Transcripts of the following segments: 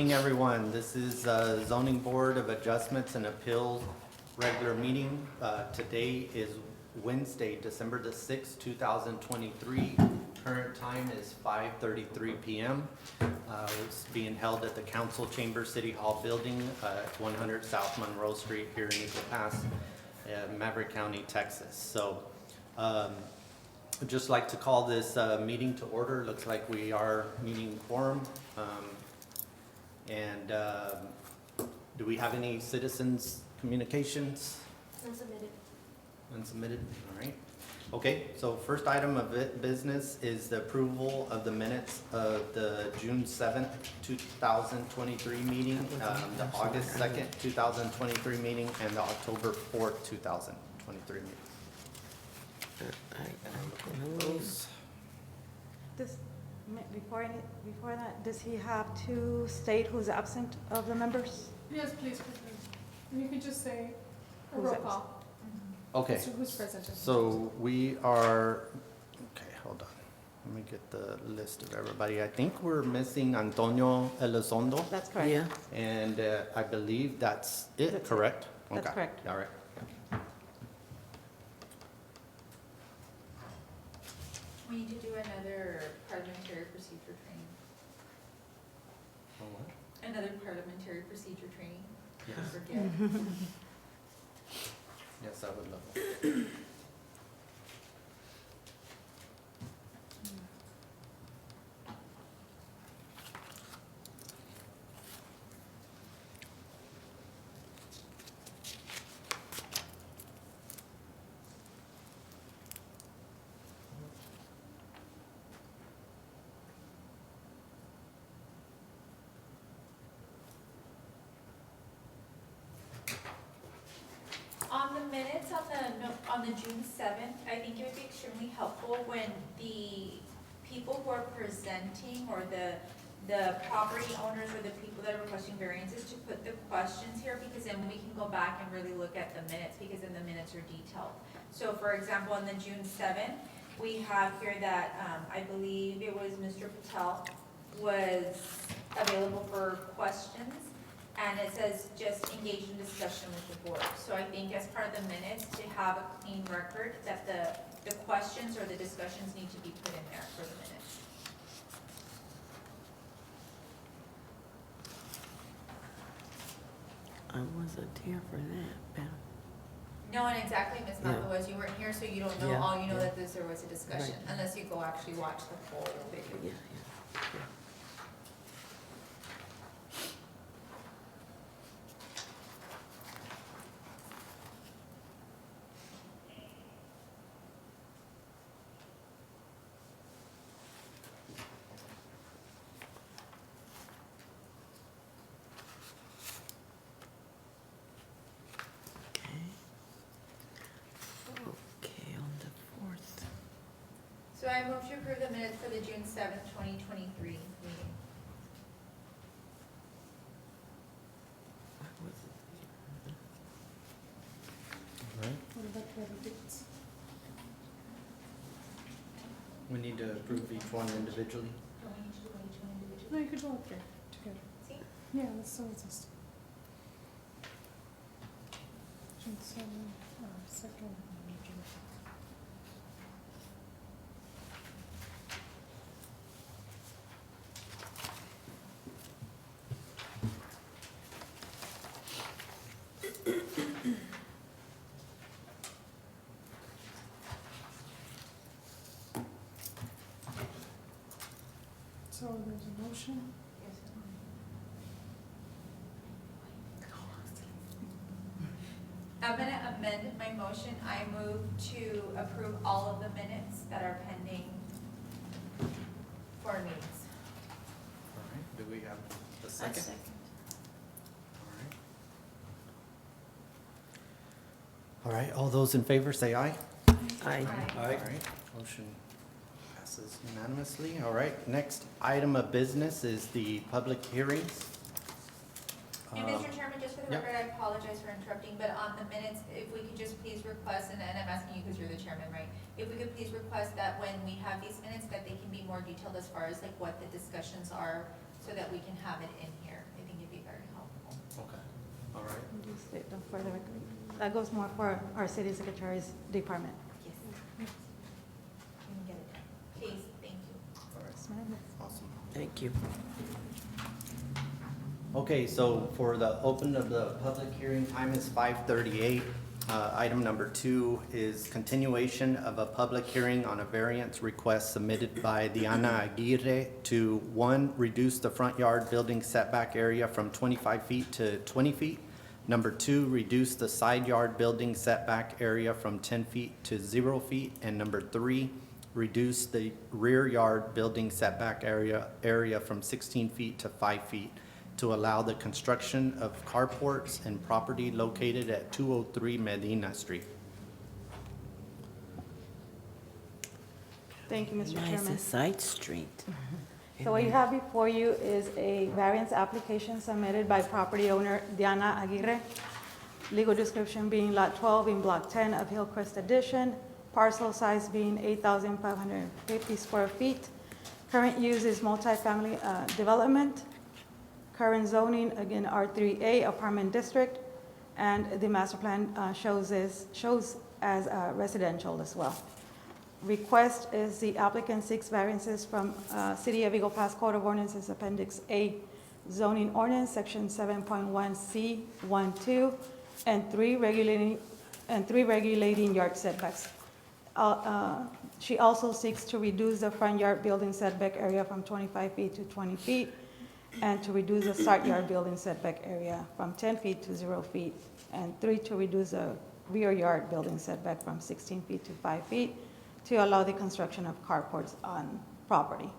evening, everyone. This is Zoning Board of Adjustments and Appeals regular meeting. Today is Wednesday, December the 6th, 2023. Current time is 5:33 p.m. It's being held at the Council Chamber City Hall building at 100 South Monroe Street here in Eagle Pass, Maverick County, Texas. So I'd just like to call this meeting to order. Looks like we are meeting quorum. Do we have any citizens communications? Unsubmitted. Unsubmitted, all right. Okay, so first item of business is the approval of the minutes of the June 7th, 2023 meeting, the August 2nd, 2023 meeting, and the October 4th, 2023 meeting. This, before that, does he have to state who's absent of the members? Yes, please, President. You can just say a Who's roll absent? call. Okay, So who's present? so we are, okay, hold on. Let me get the list of everybody. I think we're missing Antonio Elizondo, That's correct. Yeah, and I believe that's it, That's it. correct? That's Okay, correct. all right. We need to do another parliamentary procedure training. Oh, what? Another parliamentary procedure training. Yes. Forget. Yes, I would love it. On the minutes on the June 7th, I think it would be extremely helpful when the people who are presenting or the property owners or the people that are requesting variances to put the questions here, because then we can go back and really look at the minutes, because then the minutes are detailed. So for example, on the June 7th, we have here that I believe it was Mr. Patel was available for questions. And it says just engage in discussion with the board. So I think as part of the minutes, to have a clean record that the questions or the discussions need to be put in there for the minutes. I wasn't here for that, Pam. No, and exactly, Ms. Yeah. Malcolm, you weren't here, so you don't know, Yeah, all you know yeah. that there was a discussion, Right. unless you go actually watch the full video. Yeah, yeah. Okay, on the 4th. So I move to approve the minutes for the June 7th, 2023 meeting. I wasn't here. All right. What about the other dates? We need to approve each one individually. Don't we need to do each one individually? No, you could go up there together. See? Yeah, that's so it's June 7th, second. So there's a motion. Yes. I'm gonna amend my motion. I move to approve all of the minutes that are pending for meetings. All right, do we have a second? All right, all those in favor say aye. Aye. All right, motion passes unanimously. All right, next item of business is the public hearings. And Mr. Chairman, just for the yeah. record, I apologize for interrupting, but on the minutes, if we could just please request, and I'm asking you because you're the chairman, right? If we could please request that when we have these minutes, that they can be more detailed as far as like what the discussions are, so that we can have it in here, state for the record. That goes more for our city secretary's department. Yes. You can get it done. Please, thank you. Yes, ma'am. Awesome. Thank you. Okay, so for the open of the public hearing, time is 5:38. Item number 2 is continuation of a public hearing on a variance request submitted by Diana Aguirre to, 1, reduce the front yard building setback area from 25 feet to 20 feet. Number 2, reduce the side yard building setback area from 10 feet to 0 feet. And number 3, reduce the rear yard building setback area from 16 feet to 5 feet to allow the construction of carports and property located at 203 Medina Street. Thank you, Mr. Nice, Chairman. a side street. So what you have before you is a variance application submitted by property owner Diana Aguirre. Legal description being Lot 12 in Block 10 of Hillcrest Addition, parcel size being 8,550 square feet. Current use is multifamily development. Current zoning, again, R3A apartment district, and the master plan shows as residential as well. Request is the applicant seeks variances from City of Eagle Pass Code of Ordinances Appendix A zoning ordinance, Section 7.1C12, and 3 regulating yard setbacks. She also seeks to reduce the front yard building setback area from 25 feet to 20 feet, and to reduce the side yard building setback area from 10 feet to 0 feet, and 3, to reduce the rear yard building setback from 16 feet to 5 feet, to allow the construction of carports on property.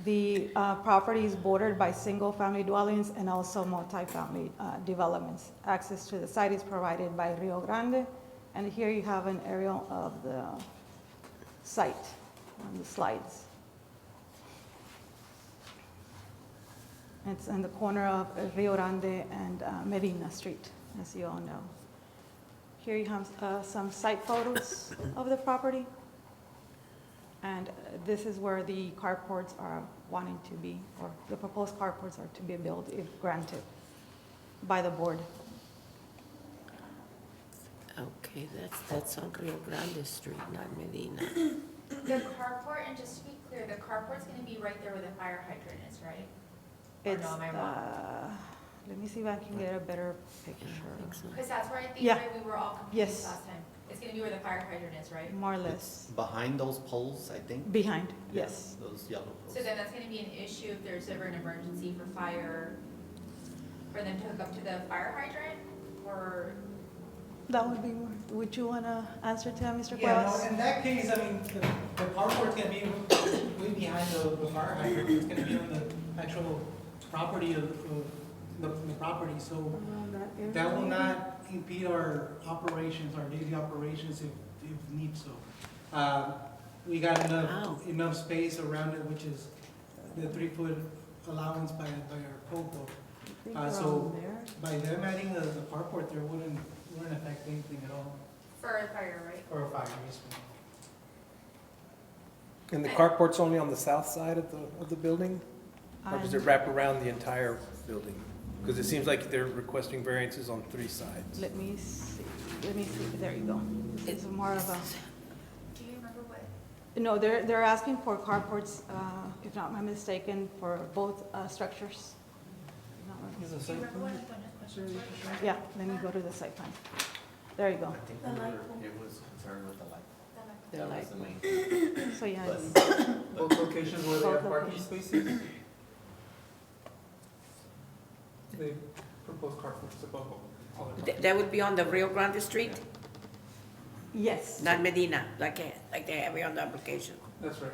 The property is bordered by single-family dwellings and also multifamily developments. Access to the site is provided by Rio Grande, and here you have an aerial of the site on the slides. It's in the corner of Rio Grande and Medina Street, as you all know. Here you have some site photos of the property. And this is where the carports are wanting to be, or the proposed carports are to be built if granted by the board. Okay, that's on Rio Grande Street, not Medina. The carport, and just to be clear, the carport's gonna be right there where the fire hydrant is, right? Or It's, no, am I wrong? let me see if I can get a better picture. Yeah, I think so. Because that's where I think Yeah. right, we were all confused Yes. last time. It's gonna be where the fire hydrant is, right? More or It's less. behind those poles, I think. Behind, Yeah, yes. those yellow So poles. then that's gonna be an issue if there's ever an emergency for fire, for them to hook up to the fire hydrant, or, That would be, would you want to answer to that, Mr. Yeah, no, Cuevas? in that case, I mean, the carport's gonna be way behind the fire hydrant, it's gonna be on the actual property of the property, so that will not impede our operations, our daily operations if need so. We got enough space around it, which is the 3-foot allowance by our code book. I think we're so- all there. By them adding the carport, there wouldn't affect anything at all, for a fire, right? or a fire, yes, ma'am. And the carport's only on the south side of the building? Or does it And wrap around the entire building? Because it seems like they're requesting variances on 3 sides. let me see, there you go. It's more of a, Do you remember what? no, they're asking for carports, if not my mistaken, for both structures. Not my Is mis- Do you remember what Antonio's question was? Yeah, let me go to the site plan. There you go. I think it was concerned with the light. The That light. was the main. So yeah, But- it's, Both locations where they Both have parking locations. spaces? They propose carports above all the parking. That would be on the Rio Grande Street, yes. not Medina, like they have it on the application. That's right.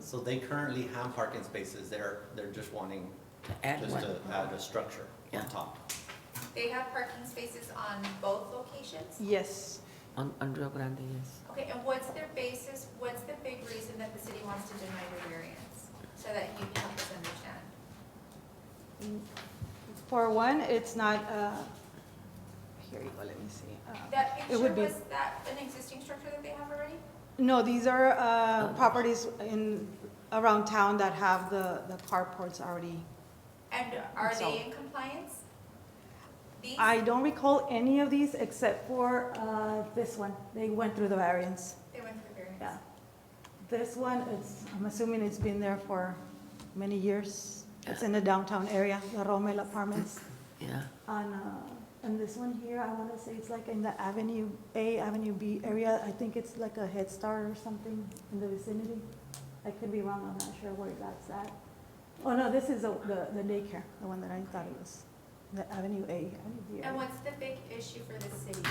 So they currently have parking spaces there, they're just wanting Add just one. to add a structure Yeah. on top. They have parking spaces on both locations? Yes. On Rio Grande, yes. Okay, and what's their basis, what's the big reason that the city wants to deny the variance? So that you can help us understand. For one, it's not, here you go, let me see. That It picture, would be- was that an existing structure that they have already? No, these are properties around town that have the carports already And are So- they in compliance? These? I don't recall any of these except for this one. They went through the variance. They went through variance. Yeah. This one, I'm assuming it's been there for many years. It's in the downtown area, the Rommel Apartments. Yeah, And this one here, I want to say it's like in the Avenue A, Avenue B area. I think it's like a Head Start or something in the vicinity. I could be wrong, I'm not sure where that's at. Oh, no, this is the daycare, the one that I thought it was, the Avenue A, Avenue B. And area. what's the big issue for the city?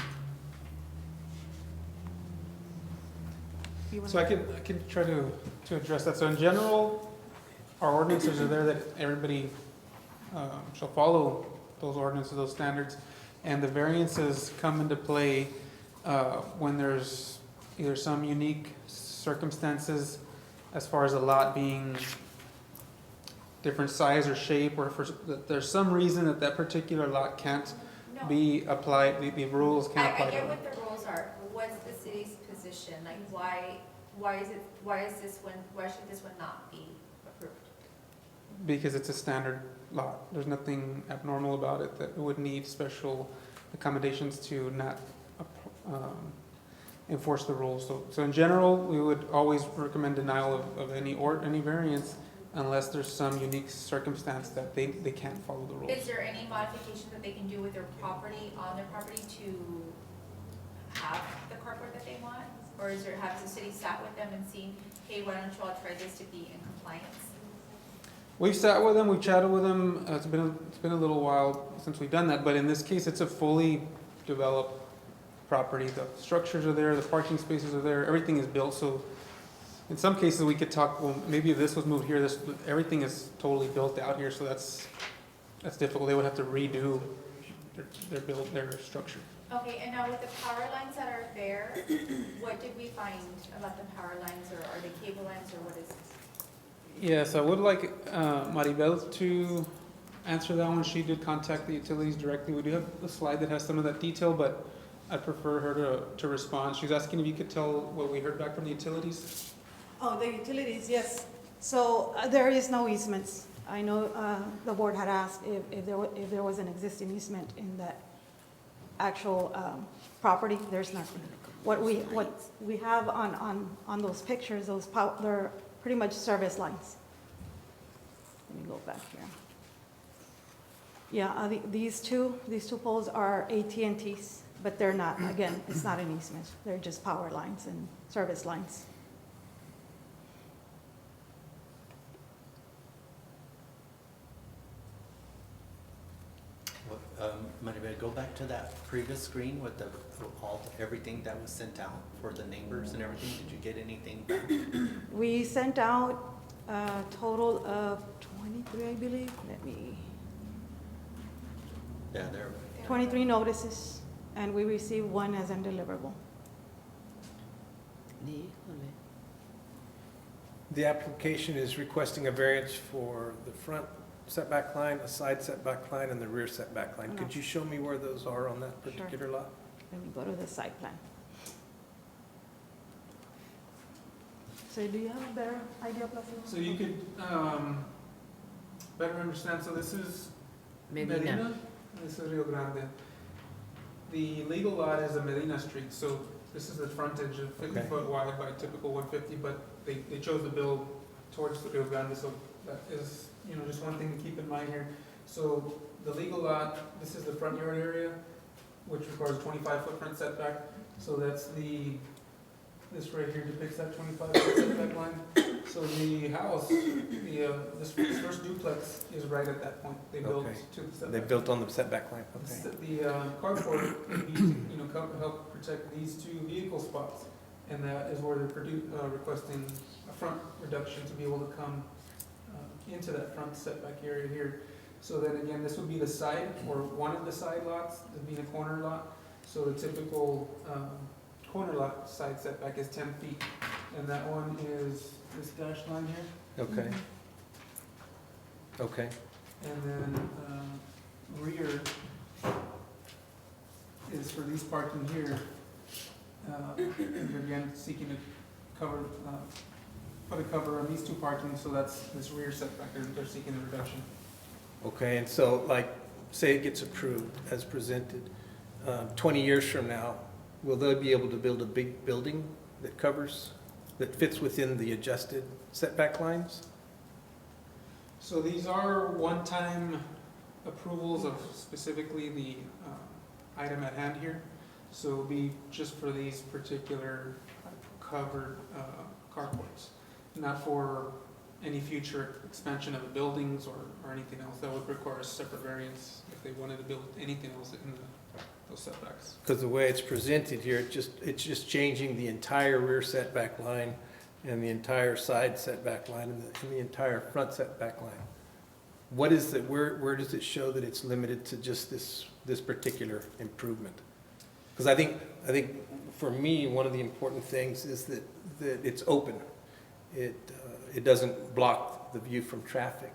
You wanna- So I can try to address that. So in general, our ordinances are there that everybody shall follow those ordinances, those standards. And the variances come into play when there's either some unique circumstances as far as a lot being different size or shape, or that there's some reason that that particular lot can't No. be applied, the rules can't I apply. get to it. what the rules are, but what's the city's position? Like, why should this one not be approved? Because it's a standard lot. There's nothing abnormal about it that would need special accommodations to not enforce the rules. So in general, we would always recommend denial of any variance unless there's some unique circumstance that they can't follow the rules. Is there any modification that they can do with their property, on their property to have the carport that they want? Or has the city sat with them and seen, hey, why don't you all try this to be in compliance? We've sat with them, we've chatted with them. It's been a little while since we've done that, but in this case, it's a fully developed property. The structures are there, the parking spaces are there, everything is built. So in some cases, we could talk, well, maybe if this was moved here, everything is totally built out here, so that's difficult. They would have to redo their structure. Okay, and now with the power lines that are there, what did we find about the power lines, or are they cable lines, or what is this? Yes, I would like Maribel to answer that one. She did contact the utilities directly. We do have a slide that has some of that detail, but I'd prefer her to respond. She's asking if you could tell what we heard back from the utilities. Oh, the utilities, yes. So there is no easements. I know the board had asked if there was an existing easement in that actual property. There's nothing. What we have on those pictures, they're pretty much service lines. Let me go back here. Yeah, these two poles are AT&Ts, but they're not. Again, it's not an easement. They're just power lines and service lines. Maribel, go back to that previous screen with everything that was sent out for the neighbors and everything. Did you get anything back? We sent out a total of 23, I believe. Yeah, there. 23 notices, and we received one as undeliverable. híjole. The application is requesting a variance for the front setback line, a side setback line, and the rear setback line. Could you show me where those are on that Sure. particular lot? Let me go to the site plan. So do you have a better idea, Placido? So you could better understand. So this is Medina. This is Rio Grande. The legal lot is a Medina Street, so this is the frontage of 50 Okay. foot wide by typical 150, but they chose to build towards the Rio Grande, so that is, just one thing to keep in mind here. So the legal lot, this is the front yard area, which requires a 25-foot front setback. So that's this right here depicts that 25-foot setback line. So the house, this first duplex is right at that point. They built Okay. to the setback. They built on the setback line, okay. The carport would be to, help protect these two vehicle spots. And that is where they're requesting a front reduction to be able to come into that front setback area here. So then again, this would be the side, or one of the side lots, this being a corner lot. So the typical corner lot side setback is 10 feet. And that one is this dashed line here. Okay. Okay. And then rear is for these parking here. And again, seeking to cover, put a cover on these two parking, so that's this rear setback, they're seeking a reduction. Okay, and so like, say it gets approved as presented, 20 years from now, will they be able to build a big building that covers, that fits within the adjusted setback lines? So these are one-time approvals of specifically the item at hand here. So it'll be just for these particular covered carports, not for any future expansion of the buildings or anything else. That would require a separate variance if they wanted to build anything else in those setbacks. Because the way it's presented here, it's just changing the entire rear setback line and the entire side setback line and the entire front setback line. What is it, where does it show that it's limited to just this particular improvement? Because I think for me, one of the important things is that it's open. It doesn't block the view from traffic.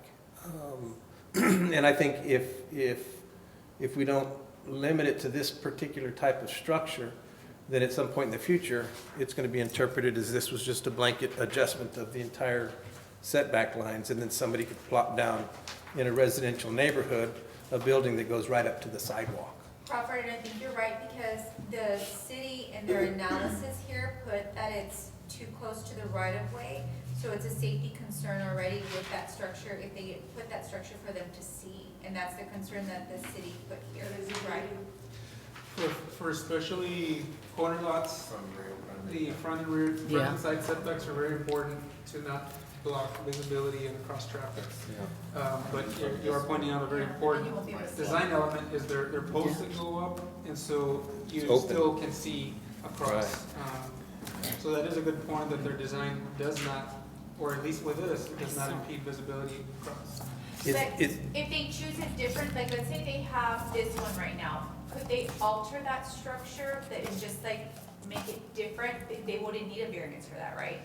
And I think if we don't limit it to this particular type of structure, then at some point in the future, it's going to be interpreted as this was just a blanket adjustment of the entire setback lines, and then somebody could plop down in a residential neighborhood a building that goes right up to the sidewalk. Crawford, and I think you're right, because the city in their analysis here put that it's too close to the right of way. So it's a safety concern already with that structure, if they put that structure for them to see. And that's the concern that the city put here, right? For especially corner lots, the front and rear, front Yeah. and side setbacks are very important to not block visibility and cross traffic. But you are pointing out a very important design element is their posts that go up, and so you It's open. still can see across. So that is a good point, that their design does not, or at least with this, does not impede visibility across. But if they choose it different, like let's say they have this one right now, could they alter that structure that is just like make it different? They wouldn't need a variance for that, right?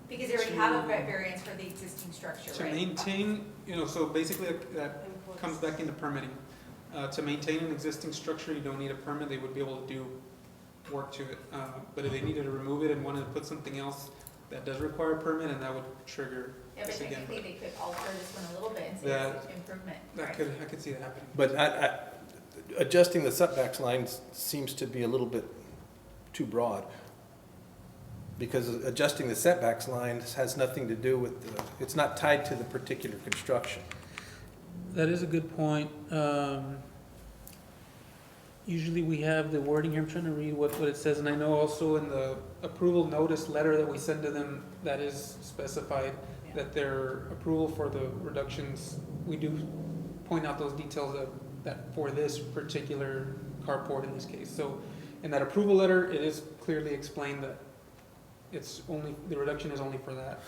Because they already have a variance for the existing structure, To right? maintain, so basically that comes back into permitting. To maintain an existing structure, you don't need a permit, they would be able to do work to it. But if they needed to remove it and wanted to put something else, that does require a permit, and that would trigger Yeah, but this again. technically they could alter this one a little bit and say That- it's an improvement, I right? could see that happening. But adjusting the setbacks lines seems to be a little bit too broad. Because adjusting the setbacks lines has nothing to do with it's not tied to the particular construction. That is a good point. Usually we have the wording here, I'm trying to read what it says, and I know also in the approval notice letter that we send to them, that is specified, that their approval for the reductions, we do point out those details that for this particular carport in this case. So in that approval letter, it is clearly explained that it's only, the reduction is only for that.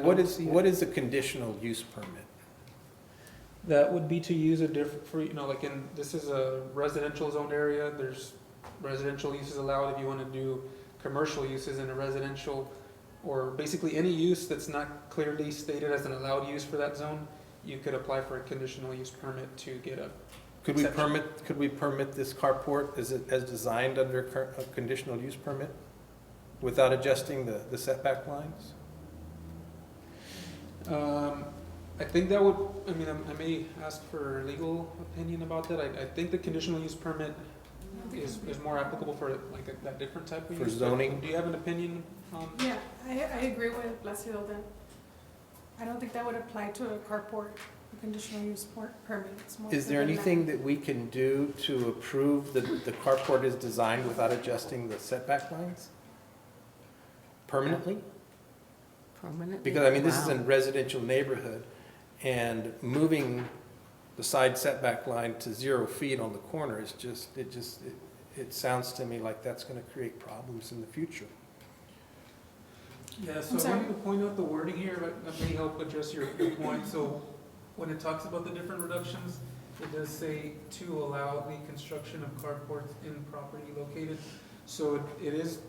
What is a conditional use permit? That would be to use a different, for, like this is a residential zoned area, there's residential uses allowed if you want to do commercial uses in a residential, or basically any use that's not clearly stated as an allowed use for that zone, you could apply for a conditional use permit to get a. Could we permit this carport as designed under a conditional use permit without adjusting the setback lines? I think that would, I may ask for legal opinion about that. I think the conditional use permit is more applicable for like that different type of use. For zoning? Do you have an opinion on? Yeah, I agree with Placido that I don't think that would apply to a carport, a conditional use permit. It's more Is there for the anything land. that we can do to approve that the carport is designed without adjusting the setback lines? Permanently? Permanently? Because, this is Wow. a residential neighborhood, and moving the side setback line to 0 feet on the corner is it sounds to me like that's gonna create problems in the future. Yeah, so I'm I sorry. wanted to point out the wording here, that may help address your point. So when it talks about the different reductions, it does say to allow the construction of carports in property located. So it is,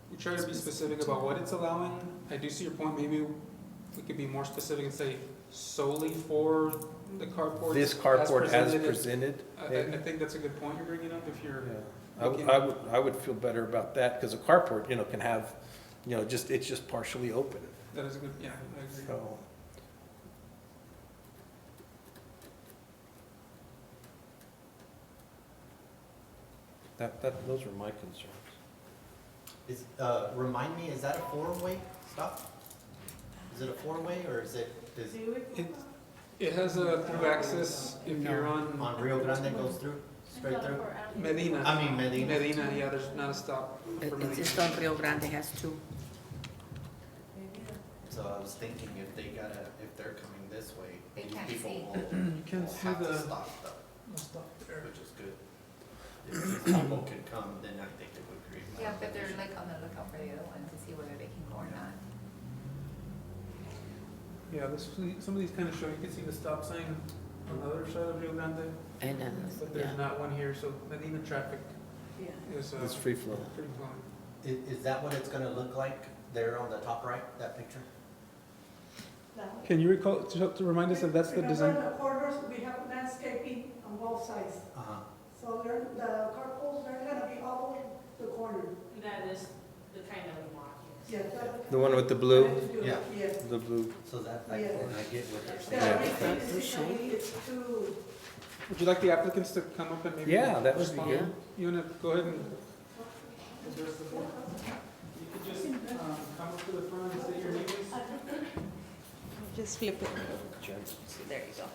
we try to be specific about what it's allowing. I do see your point, maybe we could be more specific and say solely for the carports. This carport as presented. presented, I maybe? think that's a good point you're bringing up, if you're. Yeah. I would feel better about that, because a carport, can have, it's just partially open, That is a good, yeah, I agree. so. Those are my concerns. Is, remind me, is that a four-way stop? Is it a four-way or is it, It has a through access if you're on on Rio Grande goes through, straight through? Medina. I mean Medina. Medina, yeah, there's not a stop for It's Medina. just on Rio Grande has two. So I was thinking if they're coming this way, They these can't people see. You can will see have to the, stop though, the stop there. which is good. If these people can come, then I think it would create more. Yeah, but they're confusion. like on the lookout for the other one to see whether they can go or not. Yeah, some of these kind of show, you can see the stop sign on the other side of Rio Grande, And then, but yeah. there's not one here, so Medina traffic is, It's free flow. pretty flowing. Is that what it's gonna look like there on the top right, that picture? Can you recall, to remind us if that's the design? Remember the corners, we have landscaping on both sides. Uh-huh. So they're, the carpools, they're gonna be all the way to the corner. That is the kind that we want, Yeah. The one with the blue? Yeah. Yes. The blue. So that, I Yeah. get what they're Yeah, saying. everything Too is shiny. it's too, Would you like the applicants to come up and maybe? Yeah, that would be respond? good. You wanna go ahead and address the board? You could just, come up to the front and say your name is. Just flip it. There you go.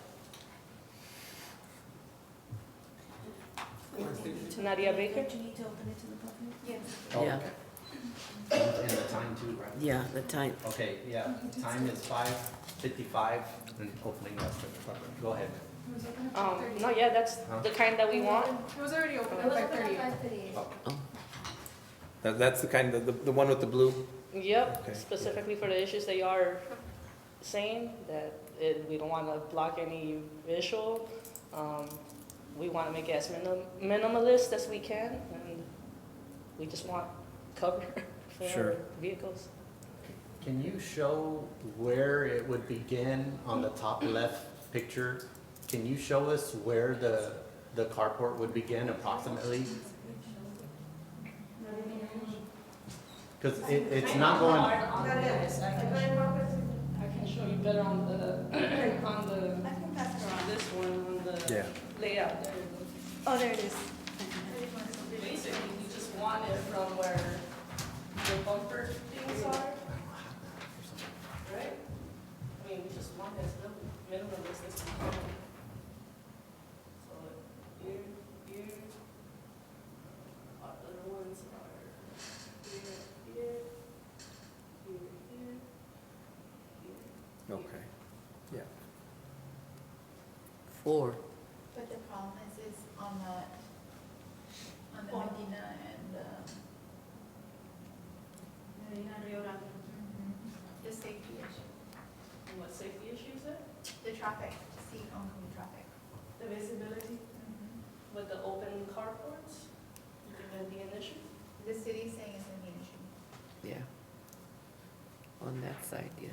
Nadia Baker? Yes. Oh, Yeah. okay. And the time too, right? Yeah, the time. Okay, yeah, time is 5:55 and opening up the department. Go ahead. It was open at 5:30. No, yeah, that's Huh? the kind that we want. It was already open at 5:30. Oh, That's the kind, the one with the blue? Yep, Okay. specifically for the issues they are saying, that we don't want to block any visual. We want to make it as minimalist as we can, and we just want cover for Sure. our vehicles. Can you show where it would begin on the top left picture? Can you show us where the carport would begin approximately? Because it's not going, I can show you better on the, this one, on the Yeah. layout there. Oh, there it is. Basically, we just want it from where the bumper things are, right? I mean, we just want it as minimalist as we can. So here, here, our other ones are here, here, here, here, here. Okay, yeah. 4. But the problem is on the Medina and, the safety issue, And what safety issue is it? the traffic, to see oncoming traffic. The visibility with the open carports? You think that'd be an issue? The city's saying it's gonna be an issue. Yeah. On that side, yeah.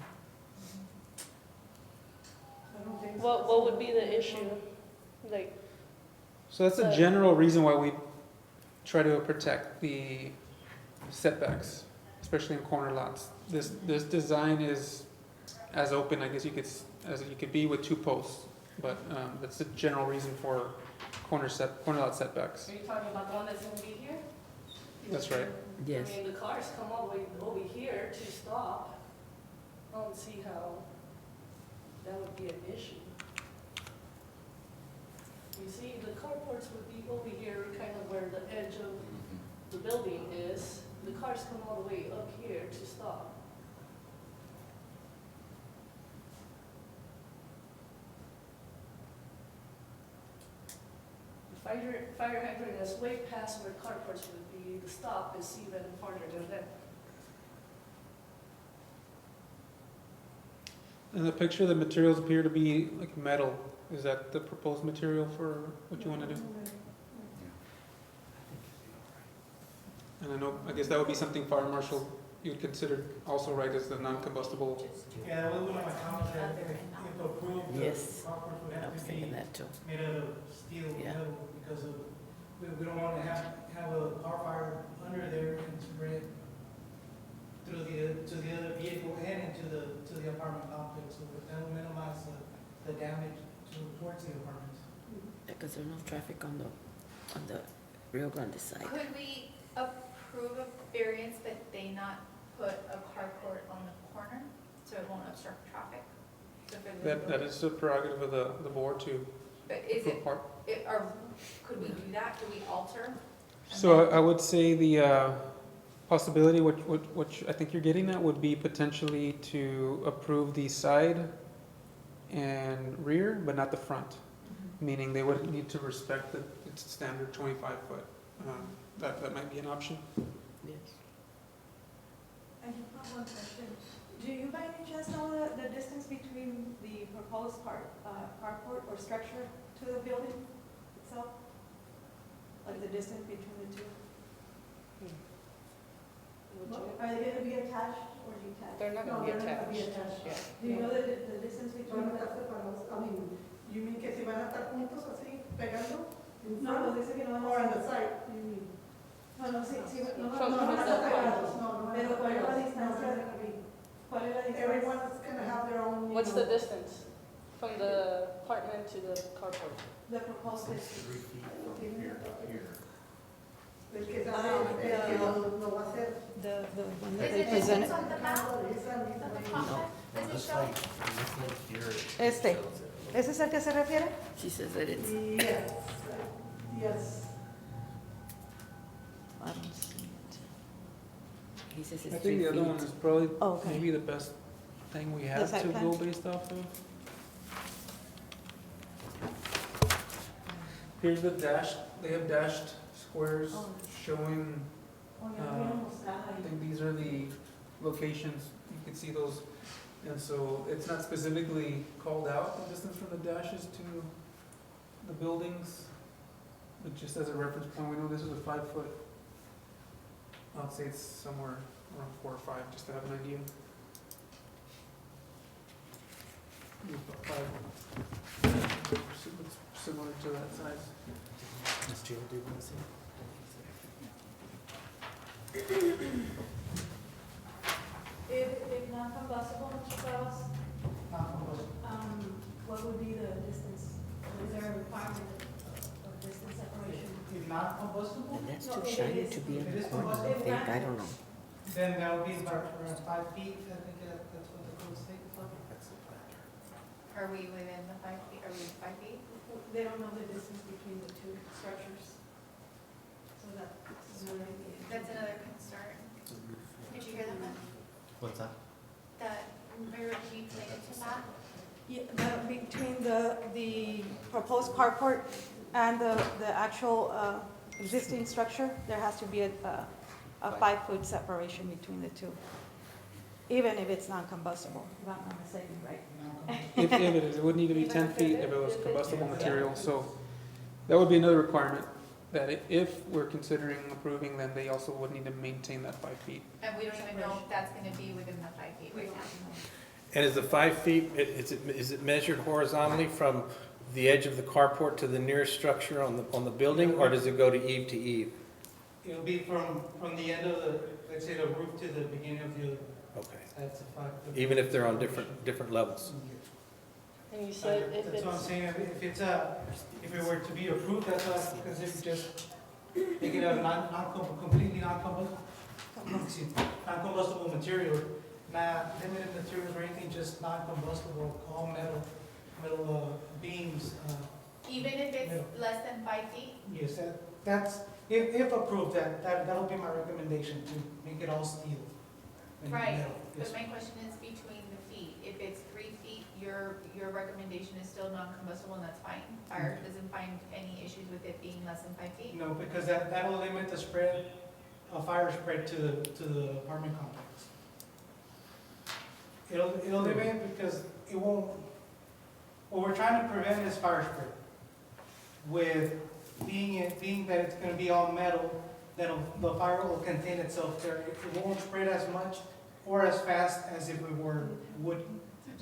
What would be the issue? Like, So that's a general reason why we try to protect the setbacks, especially in corner lots. This design is as open, I guess you could, as you could be with 2 posts, but that's the general reason for corner lot setbacks. are you talking about the one that's gonna be here? That's right. Yes. I mean, the cars come all the way over here to stop. I don't see how that would be an issue. You see, the carports would be over here, kind of where the edge of the building is. The cars come all the way up here to stop. The fire hydrant is way past where carports would be. The stop is even farther than that. In the picture, the materials appear to be like metal. Is that the proposed material for what you want to do? And I know, I guess that would be something fire marshal you would consider also, right, as the non-combustible. Yeah, that was one of my comments, that if approved, the Yes. carports would I have was to be thinking that too. made out of steel, Yeah. metal, because of, we don't want to have a car fire under there and spread through to the other vehicle and into the apartment complex, so that will minimize the damage towards the apartments. Because there's no traffic on the Rio Grande side. Could we approve a variance but they not put a carport on the corner so it won't obstruct traffic? So for the- That is the prerogative of the board to But is approve it, part. could we do that? Could we alter? So I would say the possibility, which I think you're getting at, would be potentially to approve the side and rear, but not the front. Meaning they would need to respect the its standard 25 foot. That might be an option. Yes. I have one question. Do you by any chance know the distance between the proposed carport or structure to the building itself? Like the distance between the two? Are they gonna be attached or detached? They're not No, gonna be they're not gonna be attached. attached. Yeah. Do you know the distance Van between a the? estar separados. I mean, you mean que si van a estar juntos así, pegando? in No, front? dice que no van Or a on the ser. side, you mean? No, sí, no, No, From no the van a estar pegados, no, no van a Pero estar ¿cuál es la pegados. distancia? No, they're gonna be- ¿Cuál es la distancia? Everyone's gonna have their own, you What's know, the distance from the apartment to the carport? The proposed distance. el que sabe, el que lo va a hacer. The one that Is they it presented. distance on the map, Esa on misma. the plot map? Does it Looks show? like, it looks like here. it Este. shows it. ¿Ese es el que se refiere? She says that it's, Yes, yes. I don't see it. he says I it's 3 think the other one feet. is probably Oh, okay. maybe the best thing we have site to plan? go based off of. Here's the dash, they have dashed squares Oh. showing, Oh, ya lo habían mostrado I ahí. think these are the locations, you can see those. And so it's not specifically called out, the distance from the dashes to the buildings, but just as a reference point, we know this is a 5 foot. I'd say it's somewhere around 4 or 5, just to have an idea. Similar to that size. Ms. Jill, do you want to see? If not combustible, Mr. Carlos, Not combustible. what would be the distance? Is there a requirement of distance separation? If not combustible, And that's No, too if it shiny is- to be in if it the is corner, I combustible, think, I don't know. then that would be about around 5 feet, I think that's what the code states. That's the plan. Are we within the 5 feet? Are we 5 feet? They don't know the distance between the two structures. So that's another thing. That's another concern. Did you hear that, Matt? What's that? That, Mayor, can you explain it to Matt? Yeah, between the proposed carport and the actual existing structure, there has to be a 5 foot separation between the two. Even if it's non-combustible, if I'm not mistaken, right? If it is, it would need to be 10 feet if it was combustible material, so that would be another requirement, that if we're considering approving, then they also would need to maintain that 5 feet. And we don't even know if that's gonna be within the 5 feet right now. And is the 5 feet, is it measured horizontally from the edge of the carport to the nearest structure on the building, or does it go to eave to eave? It'll be from the end of the, let's say the roof to the beginning of the other. Okay, That's a fact. even if they're on different levels? And you said if That's what I'm it's, saying, if it's if it were to be approved, that's why I consider just make it a completely non-combustible material, not limited materials or anything, just non-combustible, all metal beams. Even if it's No. less than 5 feet? Yes, that's, if approved, that'll be my recommendation, to make it all steel. and Right, metal. Yes, but my question is between the feet. If it's 3 feet, your recommendation is still non-combustible and that's fine? Fire doesn't find any issues with it being less than 5 feet? No, because that'll limit the spread, fire spread to the apartment complex. It'll limit because it won't, what we're trying to prevent is fire spread. With being that it's gonna be all metal, then the fire will contain itself there. It won't spread as much or as fast as if it were wood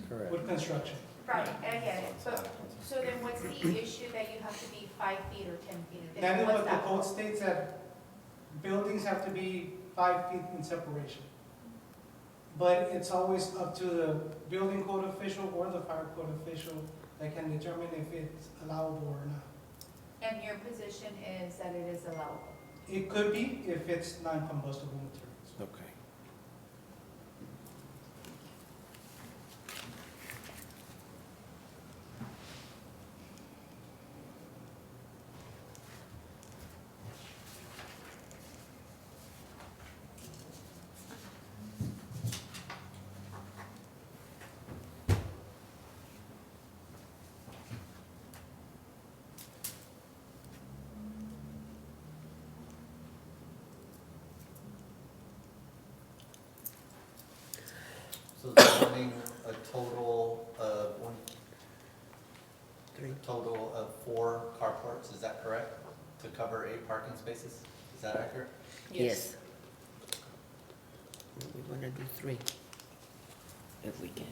Correct. Right, construction. I get it. So then what's the issue that you have to be 5 feet or 10 feet? That is What's what the that? code states, that buildings have to be 5 feet in separation. But it's always up to the building code official or the fire code official that can determine if it's allowable or not. And your position is that it is allowable? It could be if it's non-combustible materials. Okay. So zoning a total of total of 4 carports, is that correct? To cover 8 parking spaces, is that accurate? Yes. We wanna do 3, if we can.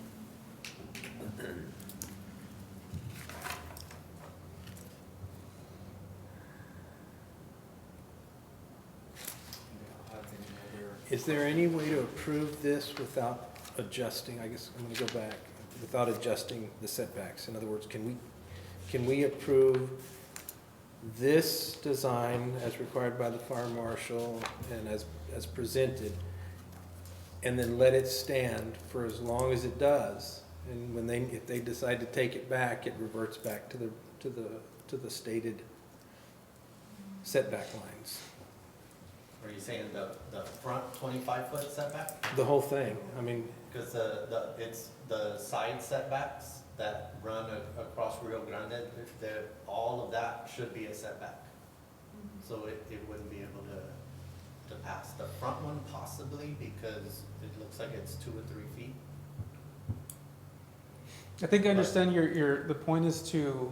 Is there any way to approve this without adjusting, I guess I'm gonna go back, without adjusting the setbacks? In other words, can we approve this design as required by the fire marshal and as presented, and then let it stand for as long as it does? And when if they decide to take it back, it reverts back to the stated setback lines. Are you saying the front 25-foot setback? The whole thing, I mean, Because it's the side setbacks that run across Rio Grande, all of that should be a setback. So it wouldn't be able to pass. The front one possibly, because it looks like it's 2 or 3 feet. I think I understand the point is to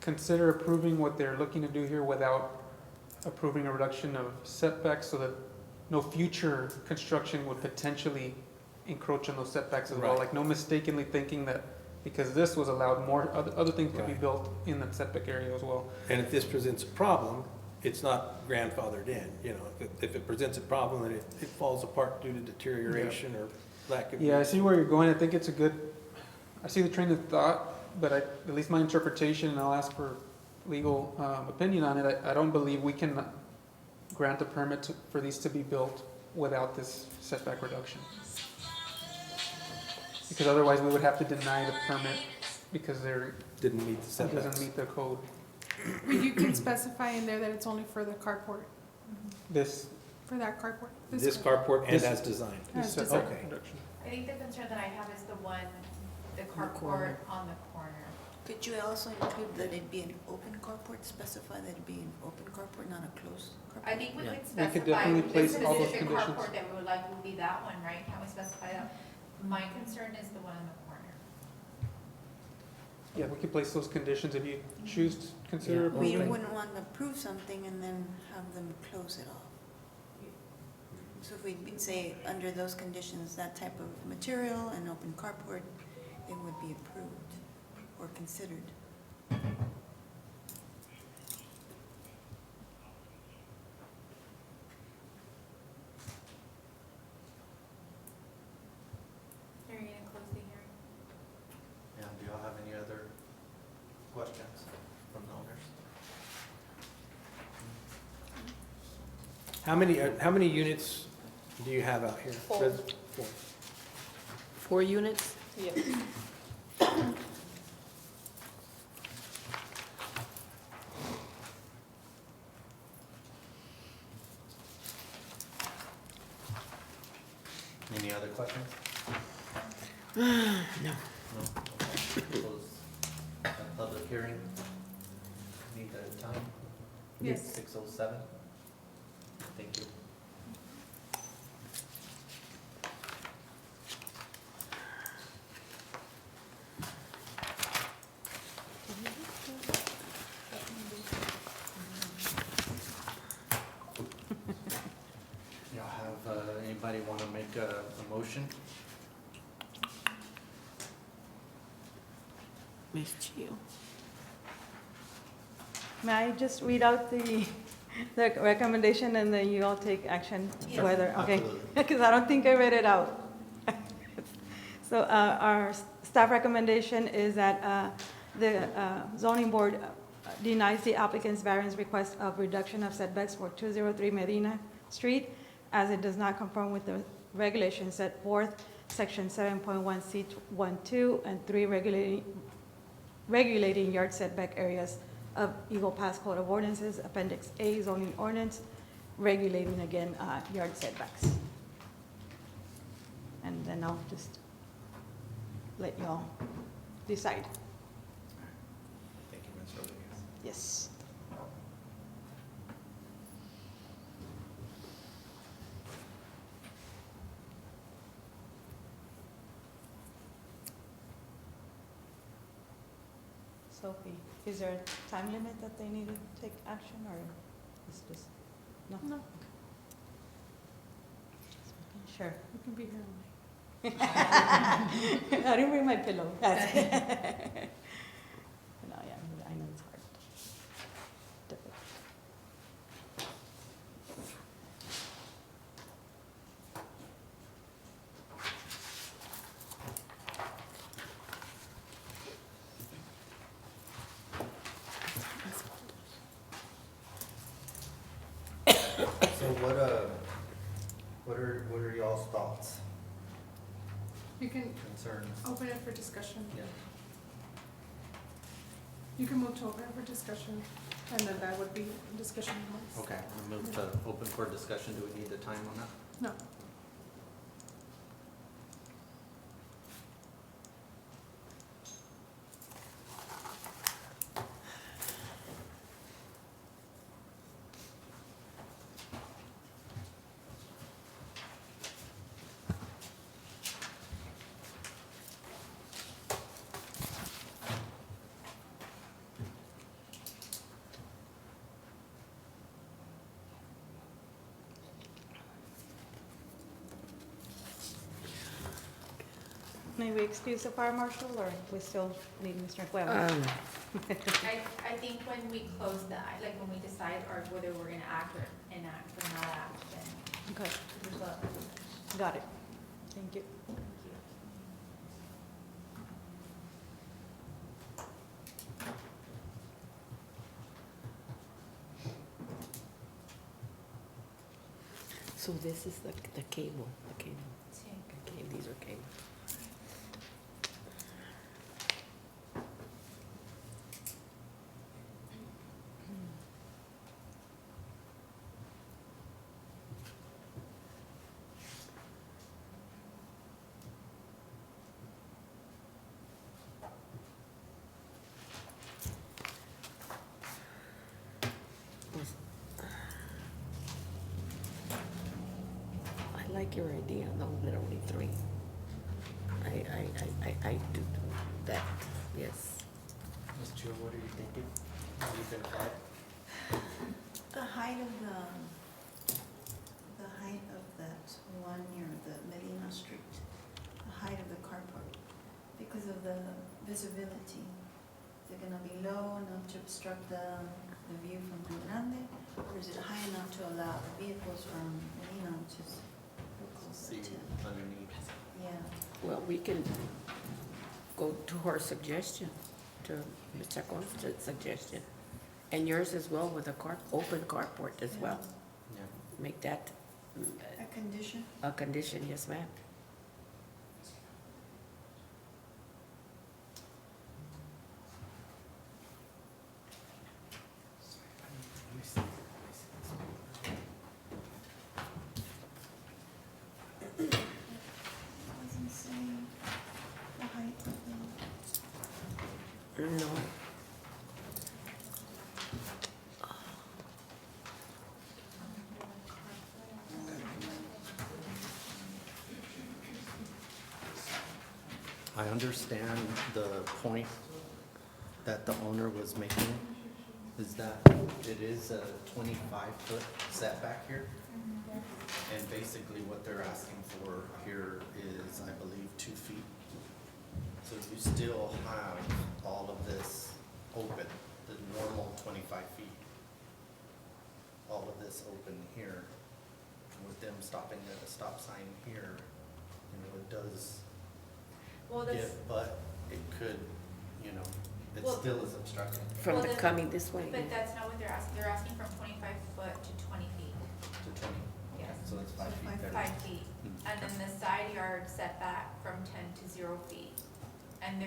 consider approving what they're looking to do here without approving a reduction of setbacks so that no future construction would potentially encroach on those setbacks as well. Right. Like no mistakenly thinking that because this was allowed, more other things could be Right. built in that setback area as well. and if this presents a problem, it's not grandfathered in, you know, if it presents a problem and it falls apart due to deterioration or lack of. Yeah, I see where you're going. I think it's I see the train of thought, but at least my interpretation, and I'll ask for legal opinion on it, I don't believe we can grant a permit for these to be built without this setback reduction. Because otherwise we would have to deny the permit because Didn't meet the it setbacks. doesn't meet the code. But you can specify in there that it's only for the carport, This for that carport. This carport and This- as designed. As setback Okay. reduction. I think the concern that I have is the corner. carport on the corner. Could you also include that it be an open carport, specify that it be an open carport, not a closed carport? I think we Yeah. could We could specify definitely the place all those specific conditions. carport that we would like would be that one, right? Can we specify that? My concern is the one in the corner. Yeah, we could place those conditions if you choose to consider Yeah. We approving. wouldn't want to approve something and then have them close it off. So if we say, under those conditions, that type of material and open carport, it would be approved or considered. Are you gonna close the hearing? Yeah, do y'all have any other questions from the owners? How many units do you have out here? 4. 4. 4 units? Yes. Any other questions? No. No? Okay. Close the public hearing. Need the time? Yes. 6:07. Thank you. Y'all have, anybody want to make a motion? Ms. Chio. May I just read out the recommendation and then you all take action Sure, whether, okay? absolutely. Because I don't think I read it out. So our staff recommendation is that the zoning board denies the applicant's variance request of reduction of setbacks for 203 Medina Street, as it does not conform with the regulations set forth, section 7.1C12 and 3 regulating yard setback areas of Eagle Pass Code of Ordinances, Appendix A zoning ordinance, regulating again yard setbacks. And then I'll just let y'all decide. Thank you, Ms. Rodriguez. Yes. Sophie, is there a time limit that they need to take action, or is this, no? No. Okay. Just making sure. You can be here all night. I didn't bring my pillow. No, yeah, I know it's hard. Difficult. So what are y'all's thoughts, You can concerns? open it for discussion. Yeah. You can move to open it for discussion, and then that would be discussion amongst. Okay, we move to open for discussion. Do we need the time on that? No. May we excuse the fire marshal, or we still need Mr. Cueva? I think when we close like when we decide or whether we're gonna act or enact or not act, then Okay, there's a, got it. Thank you. thank you. So this is the cable, okay, these are cable. I like your idea, though, that only 3. I do that, yes. Ms. Chu, what are you thinking? You can apply? The height of that one near the Medina Street, the height of the carport, because of the visibility. They're gonna be low enough to obstruct the view from Rio Grande, or is it high enough to allow the vehicles from Medina to See underneath. Yeah. Well, we can go to her suggestion, to Ms. Chacon's suggestion, and yours as well with a open carport as well. Yeah. Make that A condition? a condition, yes, ma'am. Let me see. Doesn't say the height of the. No. I understand the point that the owner was making, is that it is a 25-foot setback here. And basically what they're asking for here is, I believe, 2 feet. So you still have all of this open, the normal 25 feet. All of this open here, with them stopping at a stop sign here, it does Well, that's, give, but it could, It Well- still is obstructing From Well, the then- coming this way. But that's not what they're asking. They're asking from 25 foot to 20 feet. to 20. Yes. So it's 5 feet there. 5 feet. And then the side yard setback from 10 to 0 feet. And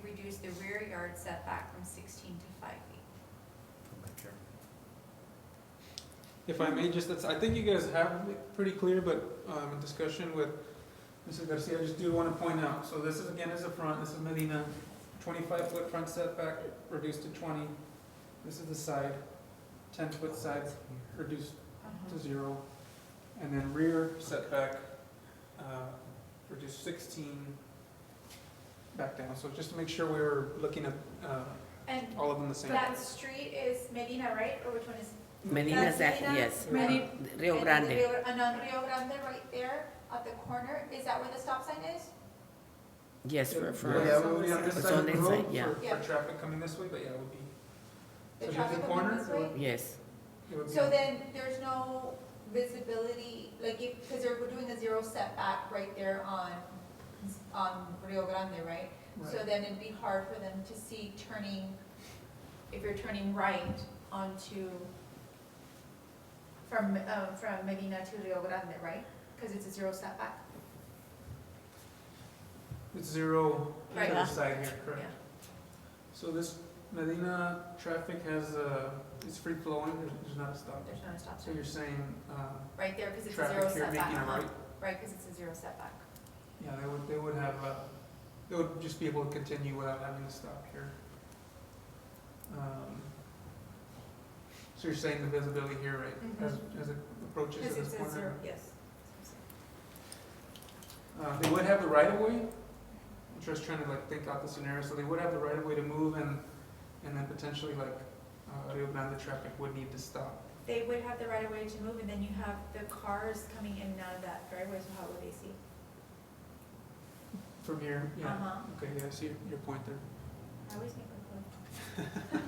reduce the rear yard setback from 16 to 5 feet. Sure. If I may, I think you guys have it pretty clear, but, in discussion with Mrs. Garcia, I just do want to point out, so this is, again, is the front, this is Medina, 25-foot front setback, reduced to 20. This is the side, 10-foot side, reduced to 0. And then rear setback, reduced 16, back down. So just to make sure we were looking at, And all of them the same. that street is Medina, right? Or which one is? Medina's That's that, Medina? yes. Medi- Rio And Grande. And on Rio Grande right there at the corner, is that where the stop sign is? Yes, Yeah, for, we would be on this it's side on of the that road side, yeah. for Yeah. traffic coming this way, but yeah, it would be. The So just traffic the coming corner, this way? Yes. it would be- So then there's no visibility, like if, because we're doing a 0 setback right there on Rio Grande, right? So Right. then it'd be hard for them to see turning, if you're turning right onto, from Medina to Rio Grande, right? Because it's a 0 setback. It's 0 on Right. the other side here, correct? Yeah. So this Medina traffic has, it's free flowing, there's not a stop. There's not a stop So sign. you're saying, Right there, because it's a 0 traffic here setback. making a right? Right, because it's a 0 setback. Yeah, they would have, they would just be able to continue without having to stop here. So you're saying the visibility here, right, Mhm. as it approaches Because to it's this a corner? 0, yes. They would have the right of way. I'm just trying to like think out the scenario. So they would have the right of way to move and then potentially like Rio Grande traffic would need to stop. They would have the right of way to move, and then you have the cars coming in and out of that driveway, so how would they see? From here, yeah. Uh-huh. Okay, yeah, I see your point there. I always make a point.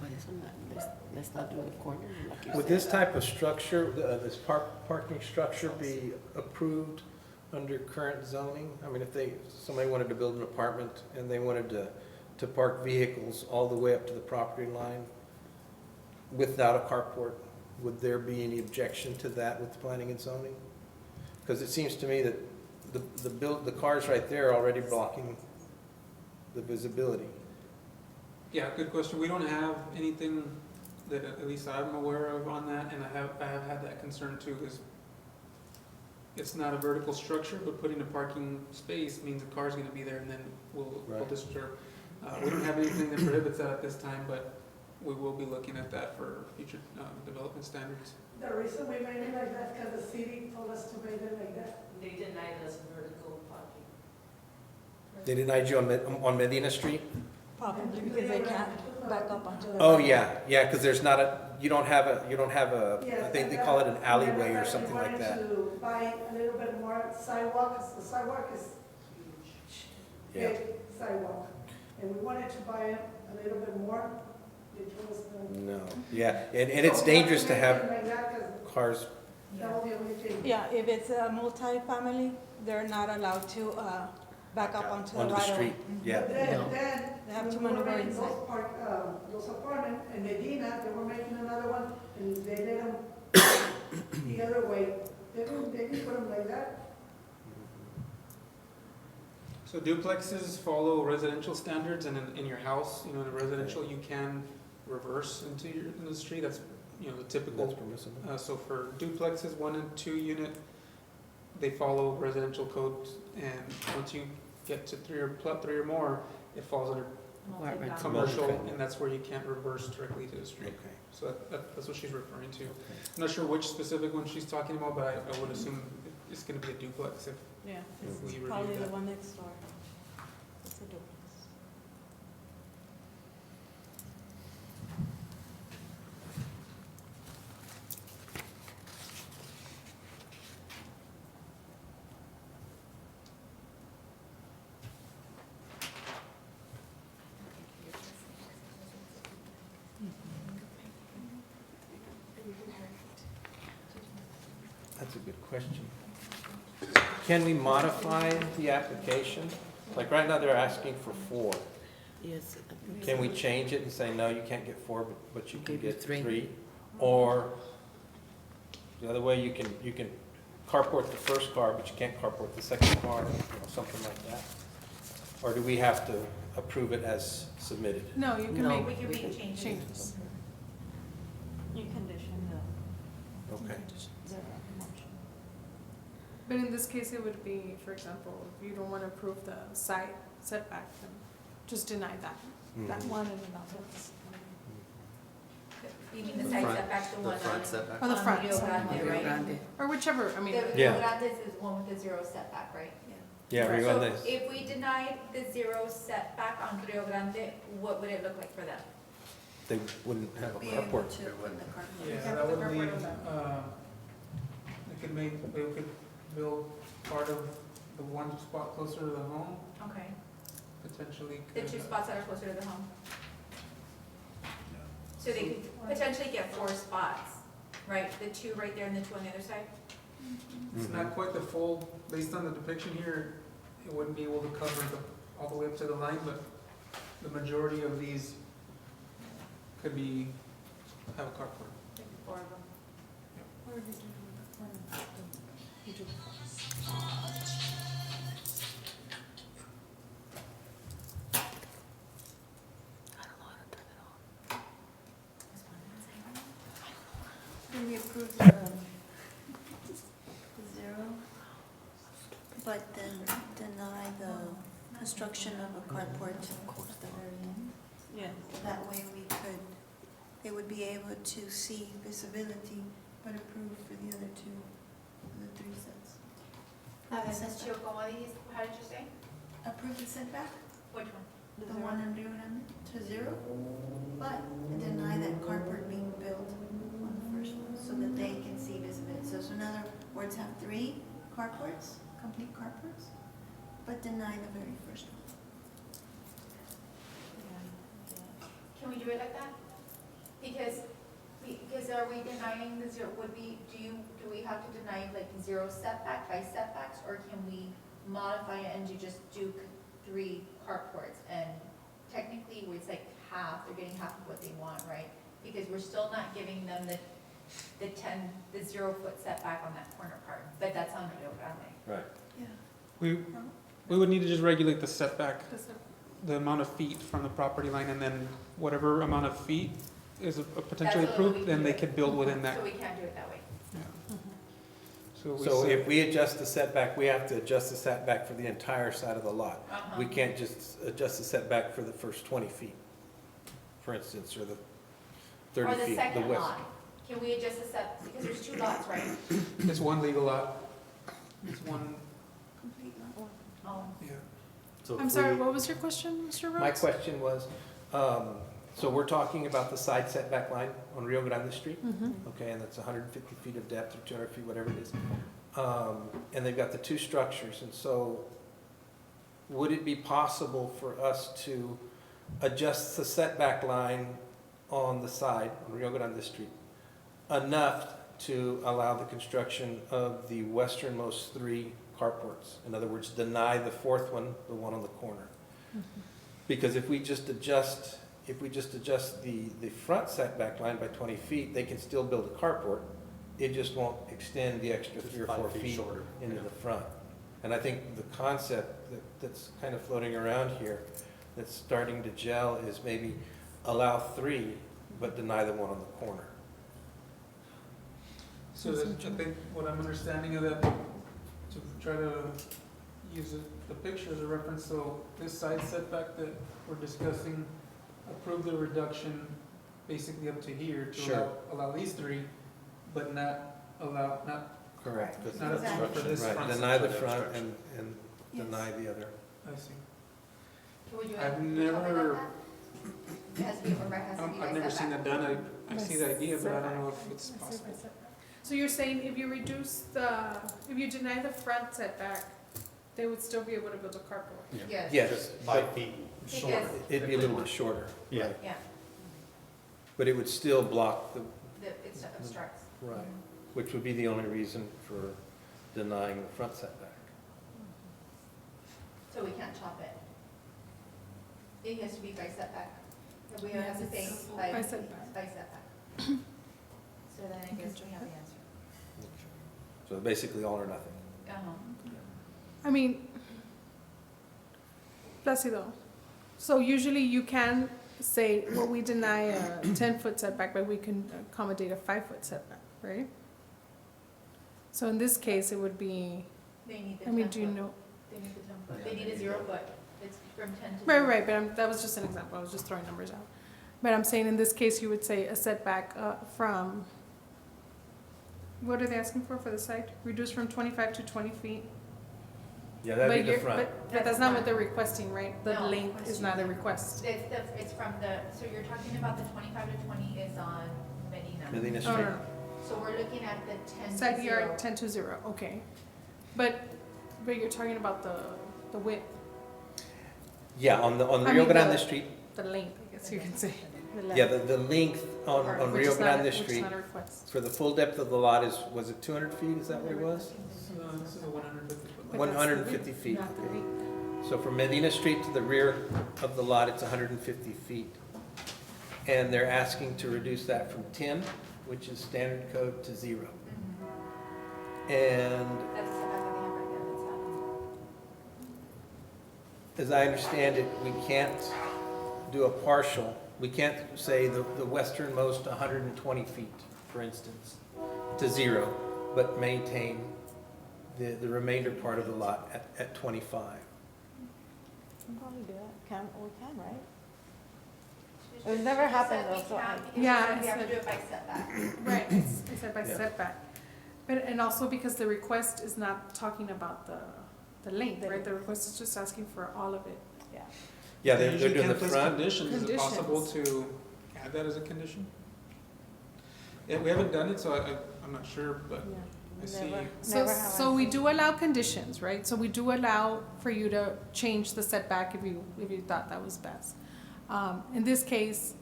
But it's not, let's not do the corner like you Would said. this type of structure, this parking structure be approved under current zoning? I mean, if somebody wanted to build an apartment and they wanted to park vehicles all the way up to the property line without a carport, would there be any objection to that with planning and zoning? Because it seems to me that the cars right there are already blocking the visibility. Yeah, good question. We don't have anything that at least I'm aware of on that, and I have had that concern too, because it's not a vertical structure, but putting a parking space means the car's gonna be there and then will Right. disturb. We don't have anything that prohibits that at this time, but we will be looking at that for future development standards. The reason we made it like that, because the city told us to make it like that. They denied us vertical parking. They denied you on Medina Street? Probably because they can't back up onto the. Oh, yeah, because there's not you don't have a, Yeah, they call it an alleyway or something like We that. wanted to buy a little bit more sidewalk, 'cause the sidewalk is Yeah. big sidewalk. And we wanted to buy it a little bit more. They told us no. No, yeah, and it's So dangerous to we had have make it like that, 'cause cars, that was the only thing. Yeah, if it's a multi-family, they're not allowed to back up onto the onto the right of way. street, yeah. But then, No. They have to when we were maneuver making inside. those apartments in Medina, they were making another one, and they let them the other way. They didn't put them like that. So duplexes follow residential standards, and in your house, in a residential, you can reverse into the street. That's, the That's typical. permissible. So for duplexes, 1 and 2 unit, they follow residential codes, and once you get to 3 or more, it falls under Apartment. commercial, Multifamily. and that's where you can't reverse directly to the street. Okay. So that's what she's referring to. I'm not sure which specific one she's talking about, but I would assume it's gonna be a duplex if Yeah, If we it's review probably the that. one next door. It's a duplex. That's a good question. Can we modify the application? Like right now, they're asking for 4. Yes. Can we change it and say, no, you can't get 4, but you can Give you get 3. 3? Or the other way, you can carport the first car, but you can't carport the second car, something like that? Or do we have to approve it as submitted? No, you can No. make We can make changes. changes. You condition Okay. the motion. But in this case, it would be, for example, if you don't want to approve the side setback, then just deny that Mhm. one and then that one. You mean the The side front- setback's the The one front on, setback? Or the on front, Rio sorry. Grande, Rio right? Grande. Or whichever, I mean, The Yeah. Rio Grande is one with the 0 setback, right? Yeah, Right. Rio So Grande, if we denied the 0 setback on Rio Grande, what would it look like for them? they wouldn't have a Be able carport. to put the carport. Yeah, Yeah, that would the carport leave, on that. they could build part of the one spot closer to the home, Okay. potentially The could. 2 spots that are closer to the home. So they could potentially get 4 spots, right? The 2 right there and the 2 on the other side? It's not quite the full, based on the depiction here, it wouldn't be able to cover all the way up to the line, but the majority of these could have a carport. Like 4 of them. Or if you do the corner, you do the Can we approve the 0, but then deny the construction of a carport at the very end? Yes. That way they would be able to see visibility, but approve for the other 2, the 3 sets. Ms. Chioco, how did you say? Approve the setback, Which one? the one on Rio Grande, to 0, but deny that carport being built on the first one, so that they can see visibility. So in other words, have 3 carports, complete carports, but deny the very first one. Can we do it like that? Because are we denying the 0, do we have to deny like 0 setback by setbacks, or can we modify it and just do 3 carports? And technically, it's like half, they're getting half of what they want, right? Because we're still not giving them the 0-foot setback on that corner part, but that's on Rio Grande. Right. Yeah. We would need to just regulate the setback, Does it- the amount of feet from the property line, and then whatever amount of feet is potentially That's the way we approved, then do they it. could build within that. So we can't do it that way. Yeah. So we So said- if we adjust the setback, we have to adjust the setback for the entire side of the lot. Uh-huh. We can't just adjust the setback for the first 20 feet, for instance, or the 30 Or the feet, the second west. lot. Can we adjust the set, because there's 2 lots, right? It's one legal lot. It's one, Complete lot. Oh. yeah. So I'm if sorry, we- what was your question, Mr. Rhodes? My question was, so we're talking about the side setback line on Rio Grande Street, Mhm. okay, and that's 150 feet of depth or 200 feet, whatever it is. And they've got the 2 structures, and so would it be possible for us to adjust the setback line on the side, on Rio Grande Street, enough to allow the construction of the westernmost 3 carports? In other words, deny the 4th one, the one on the corner. Because if we just adjust the front setback line by 20 feet, they can still build a carport. It just won't extend the extra 3 or 4 5 feet feet shorter. into the front. And I think the concept that's kind of floating around here, that's starting to gel, is maybe allow 3, but deny the one on the corner. So I think what I'm understanding of that, to try to use the picture as a reference, so this side setback that we're discussing, approve the reduction basically up to here to Sure. allow these 3, but not Correct. Right. not Exactly. for this Right, front. deny the section. front and Yes. deny the other. I see. Can we do it? I've something never- like that? It has to be, or it has to be by I've never seen setback. that done, I see the idea, but I don't know if it's possible. So you're saying if you if you deny the front setback, they would still be able to build a carport? Yes. Yes, Just 5 feet Because- shorter. it'd be a little bit shorter. Yeah. right. Yeah, But it would still block the, it obstructs. right, which would be the only reason for denying the front setback. So we can't chop it. It has to be by setback. And we have to say by. By setback. By setback. So then I guess we have the answer. So basically all or nothing. Uh-huh. I mean, Placido, so usually you can say, well, we deny a 10-foot setback, but we can accommodate a 5-foot setback, right? So in this case, it would be, They need the I mean, 10 do you foot. know? They need the 10 foot. They need a 0 foot. It's from 10 to. Right, but that was just an example, I was just throwing numbers out. But I'm saying in this case, you would say a setback from, what are they asking for the site? Reduced from 25 to 20 feet? Yeah, that'd But be the you're- front. But that's not what they're requesting, right? The No. length is not a request. It's from the, so you're talking about the 25 to 20 is on Medina. Medina Oh, Street. no, no. So we're looking at the 10 to 0. Side yard 10 to 0, okay. But you're talking about the width, Yeah, on the I Rio mean, Grande the- Street, the length, I guess you can say. The left. yeah, the length on Which Rio is not a- Grande Which is Street, not a request. for the full depth of the lot was it 200 feet, is that what it was? This is a 150 foot But lot. that's the 150 width, feet. not the length. So from Medina Street to the rear of the lot, it's 150 feet. And they're asking to reduce that from 10, which is standard code, to 0. Mhm. And That's the setback that they have right there, that's that one. as I understand it, we can't do a partial, we can't say the westernmost 120 feet, for instance, to 0, but maintain the remainder part of the lot at 25. Can probably do that, we can, right? She It just- never she just happened said we though, so can't I- because Yeah, she said I we have to said- do it by setback. Right, it's said by Yeah. setback. But, and also because the request is not talking about the length, right? The request is just asking for all of it. Yeah. Yeah, They they're usually doing the can place front. Conditions, is it possible Conditions. to add that as a condition? Yeah, we haven't done it, so I'm not sure, but I see. Never So, have so I we seen- do allow conditions, right? So we do allow for you to change the setback if you thought that was best. In this case,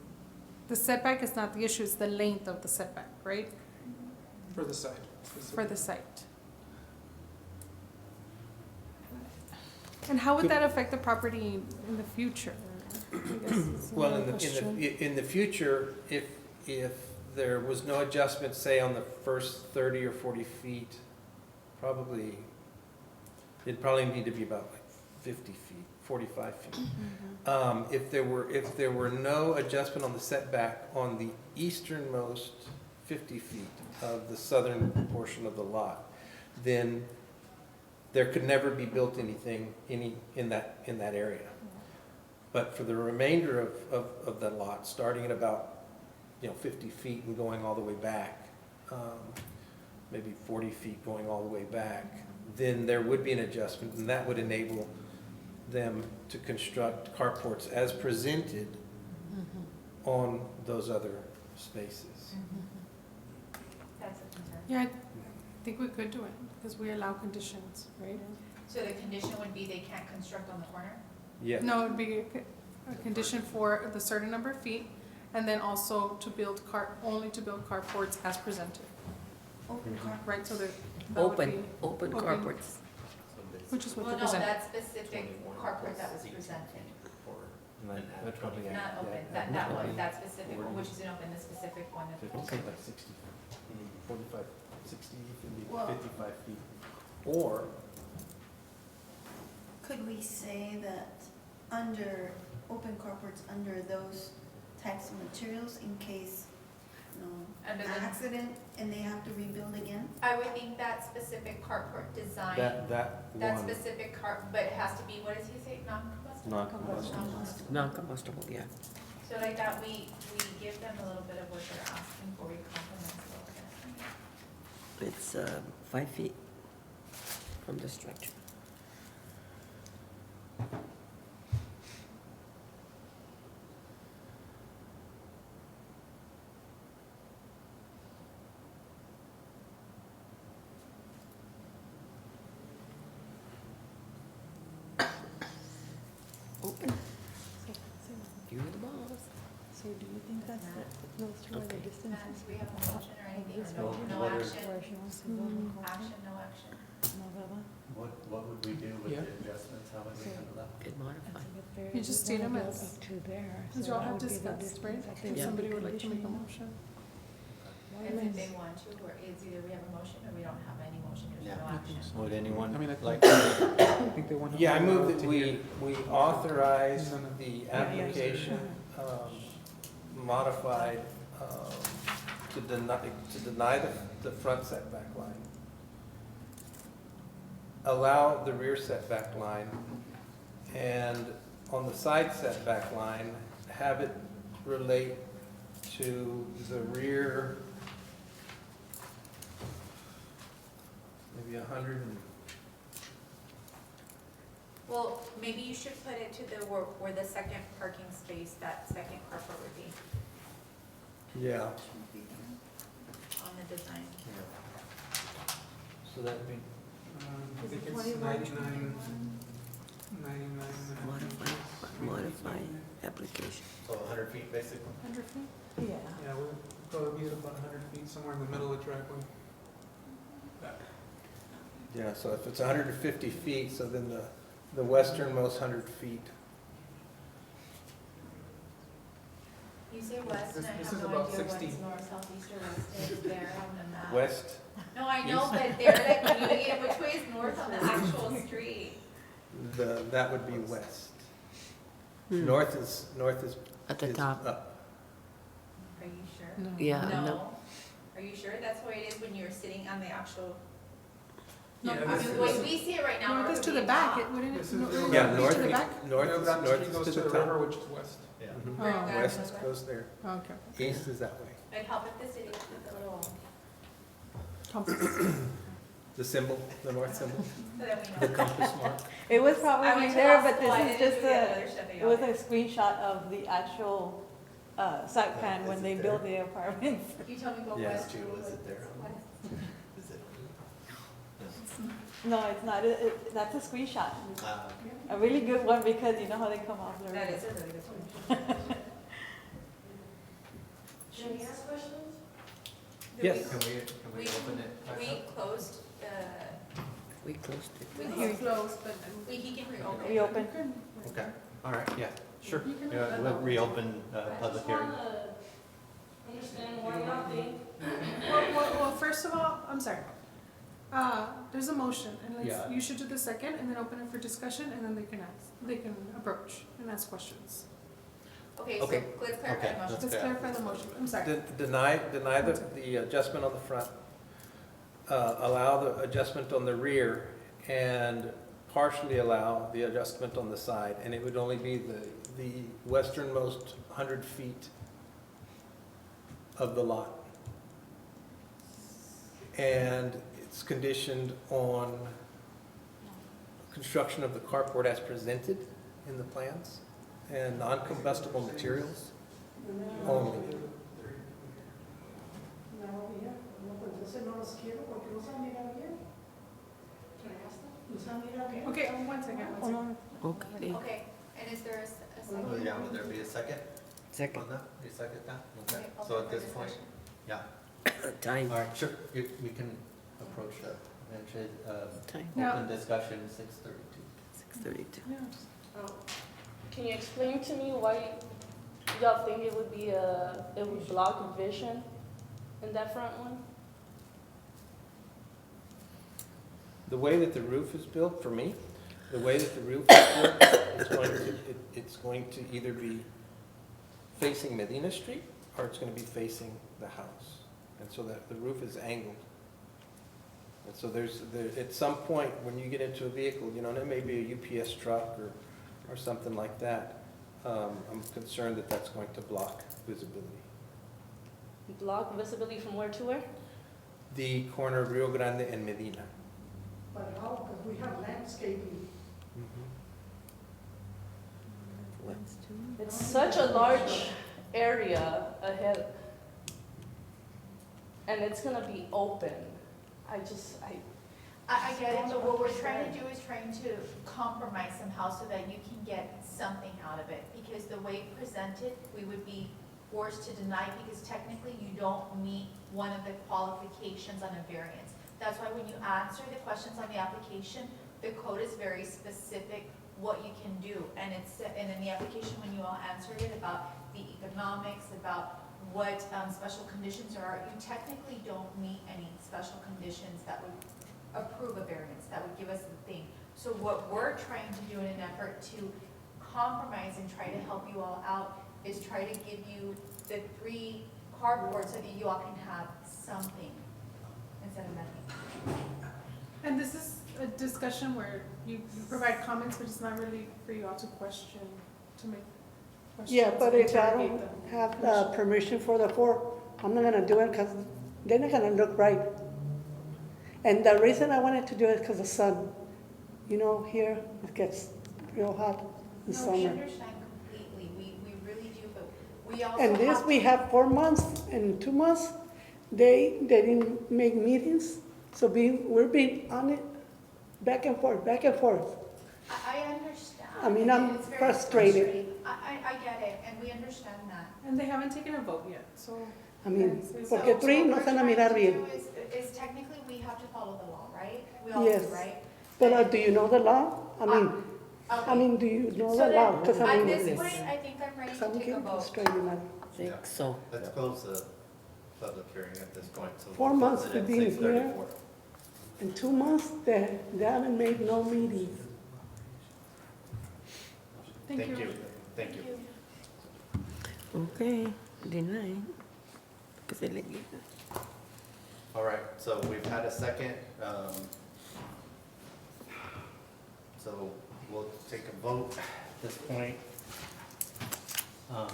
the setback is not the issue, it's the length of the setback, right? For the site. For the site. And how would that affect the property in the future? I guess is Well, another question. in the future, if there was no adjustment, say on the first 30 or 40 feet, it'd probably need to be about like 50 feet, 45 feet. If there were no adjustment on the setback on the easternmost 50 feet of the southern portion of the lot, then there could never be built anything in that area. But for the remainder of the lot, starting at about 50 feet and going all the way back, maybe 40 feet going all the way back, then there would be an adjustment, and that would enable them to construct carports as presented on those other spaces. That's a concern. Yeah, I think we could do it, because we allow conditions, right? So the condition would be they can't construct on the corner? Yeah. No, it'd be a condition for the certain number of feet, and then also to build only to build carports as presented, Open car. right? So that would be, Open Open. carports. which is what Well, they no, present. that specific carport that was presented, That'd probably add- not open, yeah, that one, that specific one, which isn't open, the specific one that. Say like 60, 45, 60, Well- 55 feet. Or, Could we say that under, open carports under those types of materials in case, Under the- accident and they have to rebuild again? I would think that specific carport design, that that one, specific but it has to be, what does he say, non-combustible? non-combustible. Non-combustible. Non-combustible, yeah. So like that, we give them a little bit of what they're asking for, we compliment a little bit. It's 5 feet from the structure. Open. You're the boss. So do you think that's the, those two are the distances? Matt, we have a motion or anything, It's or no What are- action? Where she wants to go in the Action, no action. What would we do with Yeah. the adjustments? How would we handle that? Could modify. You just state them as, Up to there. as so y'all that have would be the discussed, distance right? that they If Yeah. somebody would like to make a conditioning. motion. And if they want to, or it's either we have a motion or we don't have any motion, there's no Yeah. action. Would anyone I mean, I like? I think they want to. Yeah, I move that to hear. we authorize No, no. the application modified to deny the front setback line. Allow the rear setback line, and on the side setback line, have it relate to the rear, maybe 100 and, Well, maybe you should put it to the, where the second parking space, that second carport would be yeah. on the design. So that'd be, I think it's 99. Modify application. So 100 feet basically? 100 feet? Yeah. Yeah, we'll probably be about 100 feet, somewhere in the middle of the driveway. yeah, so if it's 150 feet, so then the westernmost 100 feet. You say west, and I This have is no about idea 60. what's north, south, east, or west is there on the map. West, No, I know, but they're like, which way is north on the actual street? that would be west. Hmm. North is At the is top. up. Are you sure? No. Yeah, no. No. Are you sure? That's the way it is when you're sitting on the actual, No, Yeah, I this mean, is- the way we see it right now. North it is would to be the back, top. it wouldn't This it? is- No, Yeah, it north, to the back? north No, is, that north street is goes to to the the river, top. which is west. Yeah. Mhm. Oh. Right, West okay. goes there, Okay. east is that way. It'd help if the city took a little, Compass. The symbol, the north symbol, so that we the know. compass mark. It was I probably went to there, law but school, I this is didn't just do the a, other stuff that it y'all was did. a screenshot of the actual, site plan when Is they it built there? the apartments. You tell me go Yeah. west. Was it there? West. Is it? No, it's not, that's a screenshot, Okay. a really good one, because you know how they come off the That river. is a really good one. Should we ask questions? Do Yes. Can we open it back We up? closed, We closed it. we It's closed, but. he can reopen. Reopen. Okay, all right, yeah, sure. You can Yeah, open we'll up. reopen, public hearing. I just wanna understand why y'all think. Well, first of all, I'm sorry. There's a motion, and Yeah. let's, you should do the second, and then open it for discussion, and then they can ask, they can approach and ask questions. Okay, so Okay. let's clarify Okay, the motion. let's Let's go. clarify the motion, I'm sorry. Deny the adjustment on the front, allow the adjustment on the rear, and partially allow the adjustment on the side, and it would only be the westernmost 100 feet of the lot. And it's conditioned on construction of the carport as presented in the plans, and non-combustible materials only. No, mira, no, pues entonces no los quiero porque no saben mirar bien. No saben mirar bien. Okay, one second, one second. Okay. Okay, and is there a Oh, second? yeah, would there be a second Second. on that? You second that? Okay, Okay, so open at for this point, discussion. yeah, Time. all right, sure, we can approach the, mention, Time. Now- open discussion 6:32. 6:32. Can you explain to me why y'all think it would block vision in that front one? The way that the roof is built, for me, the way that the roof is built, it's going to either be facing Medina Street, or it's gonna be facing the house. And so that the roof is angled. And so at some point, when you get into a vehicle, you know, and it may be a UPS truck or something like that, I'm concerned that that's going to block visibility. Block visibility from where to where? The corner of Rio Grande and Medina. But how, because we have landscaping. It's such a large area ahead. And it's gonna be open. I I get it, but what we're trying to do is trying to compromise somehow so that you can get something out of it. Because the way presented, we would be forced to deny because technically you don't meet one of the qualifications on a variance. That's why when you answer the questions on the application, the code is very specific what you can do. And in the application, when you all answered it about the economics, about what special conditions there are, you technically don't meet any special conditions that would approve a variance, that would give us the thing. So what we're trying to do in an effort to compromise and try to help you all out is try to give you the 3 cardboard so that you all can have something instead of nothing. And this is a discussion where you provide comments, but it's not really for you all to question, to make questions. Yeah, but if I interrogate don't them. have the permission for the 4, I'm not gonna do it because they're not gonna look right. And the reason I wanted to do it is because the sun, you know, here it gets real hot in No, we summer. understand completely, we really do, but we also And this, have we to- have 4 months and 2 months, they didn't make meetings, so we're being on it, back and forth, back and forth. I understand. I mean, and I'm it's very frustrated. frustrating. I get it, and we understand that. And they haven't taken a vote yet, so. I mean, So- porque 3 no se van a mirar bien. Is technically we have to follow the law, right? We all Yes. do, right? But do you know the law? Okay. Do you know So the then, law? Because at I mean, this point, I think I'm ready 'cause to I'm take a getting vote. frustrated now. I think so. Let's close the public hearing at this point. So 4 we'll months close to it at be here. 6:34. In 2 months, they haven't made no meetings. Thank you. Thank you. Okay, deny. Que se le diga. All right, so we've had a second. So we'll take a vote at this point. All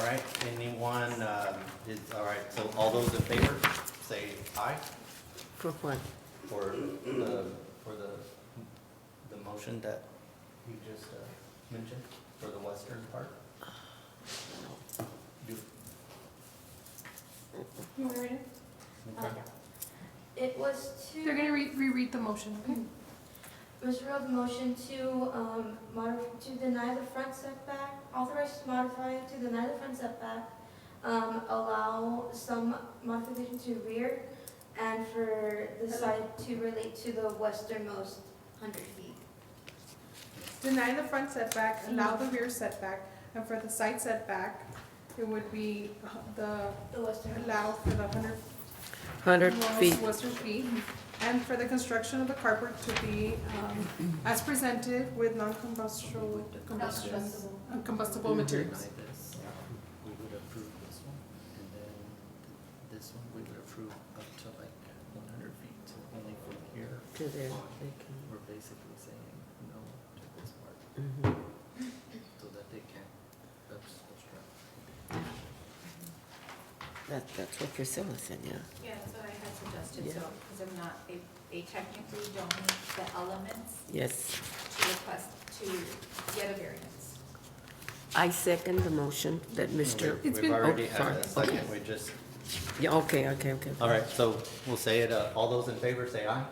right, anyone all right, so all those in favor, say aye For what? for the motion that you just mentioned for the western part? You- You want to read it? Okay. It was They're to, gonna reread the motion, okay? Mr. Rhodes' motion to deny the front setback, authorize to modify to deny the front setback, allow some modification to rear, and for the side to relate to the westernmost 100 feet. Deny the front setback, allow the rear setback, and for the side setback, it would be the, The westernmost. allow for the 100 100 feet. western feet, and for the construction of the carport to be as presented with non-combustible materials. Deny this, we would approve this one, and then this one, we would approve up to like 100 feet, so only from here To there, on, they can. we're basically saying no to this part, Mhm. so that they can't obstruct. That's what Priscilla said, yeah. Yeah, that's what I had suggested, Yeah. so, because if not, they technically don't meet the elements Yes. to request, to get a variance. I second the motion that Mr. It's We've been- already Oh, had a sorry. second, we just, Yeah, okay. all right, so we'll say it, all those in favor say aye.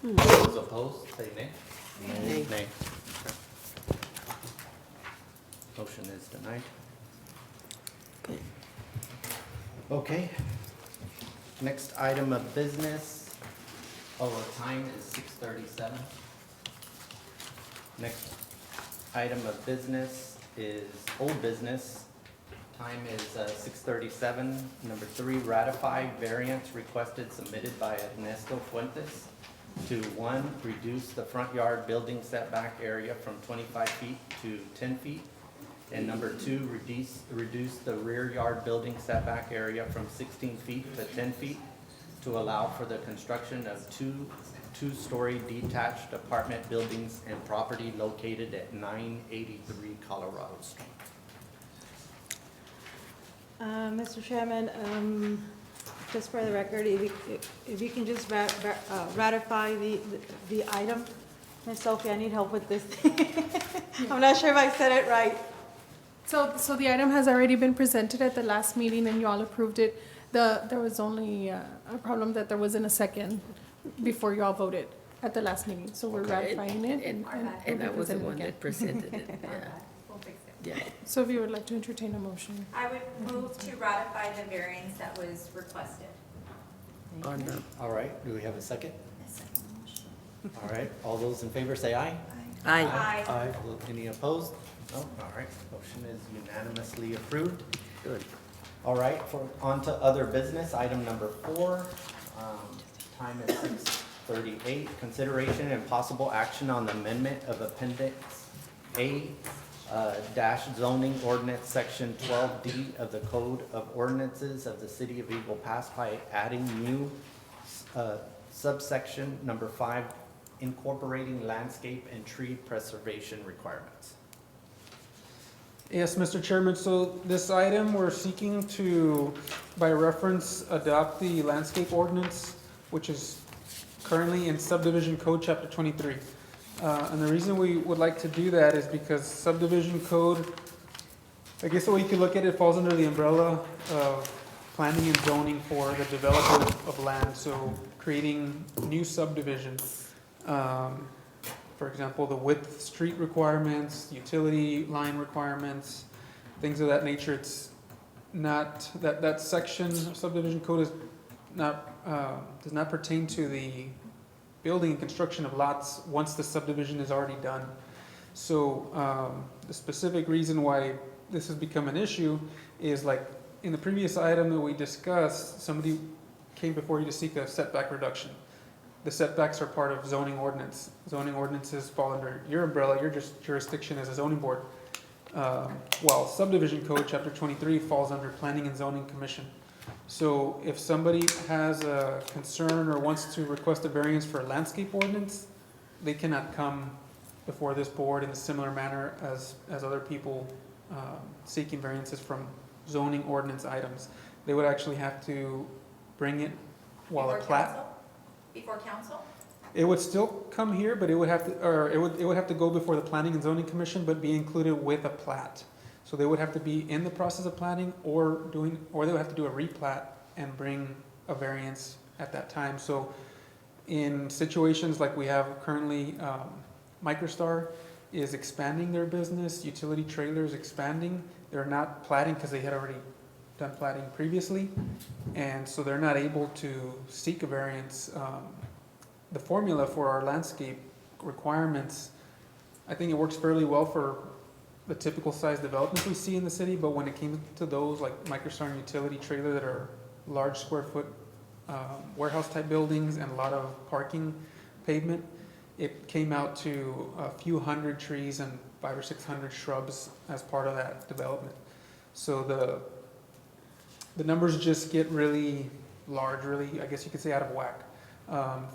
All those opposed, say nay. Nay. Nay. Motion is denied. Okay. Okay. Next item of business. Oh, our time is 6:37. Next item of business is old business. Time is 6:37. Number 3, ratify variance requested submitted by Ernesto Fuentes to 1, reduce the front yard building setback area from 25 feet to 10 feet. And number 2, reduce the rear yard building setback area from 16 feet to 10 feet to allow for the construction of two-story detached apartment buildings and property located at 983 Colorado Street. Mr. Chairman, just for the record, if you can just ratify the item. Ms. Sophie, I need help with this. I'm not sure if I said it right. So the item has already been presented at the last meeting and you all approved it. There was only a problem that there wasn't a second before you all voted at the last meeting. So we're Okay. ratifying it. And I was the one that presented it, yeah. We'll fix it. Yeah. So if you would like to entertain a motion. I would move to ratify the variance that was requested. On the, All right, do we have a second? All right, all those in favor say aye. aye. Aye. Any opposed? No, all right, motion is unanimously approved. Good. All right, on to other business, item number 4. Time is 6:38. Consideration and possible action on the amendment of Appendix A dash zoning ordinance section 12D of the Code of Ordinances of the City of Eagle Pass by adding new subsection number 5, incorporating landscape and tree preservation requirements. Yes, Mr. Chairman, so this item, we're seeking to, by reference, adopt the landscape ordinance, which is currently in subdivision code chapter 23. And the reason we would like to do that is because subdivision code, I guess the way you could look at it, falls under the umbrella of planning and zoning for the development of land, so creating new subdivisions. For example, the width street requirements, utility line requirements, things of that nature. It's not, that section of subdivision code is not, does not pertain to the building and construction of lots once the subdivision is already done. So the specific reason why this has become an issue is, like in the previous item that we discussed, somebody came before you to seek a setback reduction. The setbacks are part of zoning ordinance. Zoning ordinances fall under your umbrella, your jurisdiction as a zoning board. While subdivision code, chapter 23, falls under planning and zoning commission. So if somebody has a concern or wants to request a variance for a landscape ordinance, they cannot come before this board in a similar manner as other people seeking variances from zoning ordinance items. They would actually have to bring it while a plat. Before council? It would still come here, but it would have to, or it would have to go before the Planning and Zoning Commission, but be included with a plat. So they would have to be in the process of planning or they would have to do a replat and bring a variance at that time. So in situations like we have currently, MicroStar is expanding their business, Utility Trailers expanding. They're not platting because they had already done platting previously, and so they're not able to seek a variance. The formula for our landscape requirements, I think it works fairly well for the typical size developments we see in the city, but when it came to those like MicroStar and Utility Trailer that are large square foot warehouse type buildings and a lot of parking pavement, it came out to a few hundred trees and 500 or 600 shrubs as part of that development. So the numbers just get really large, really, I guess you could say, out of whack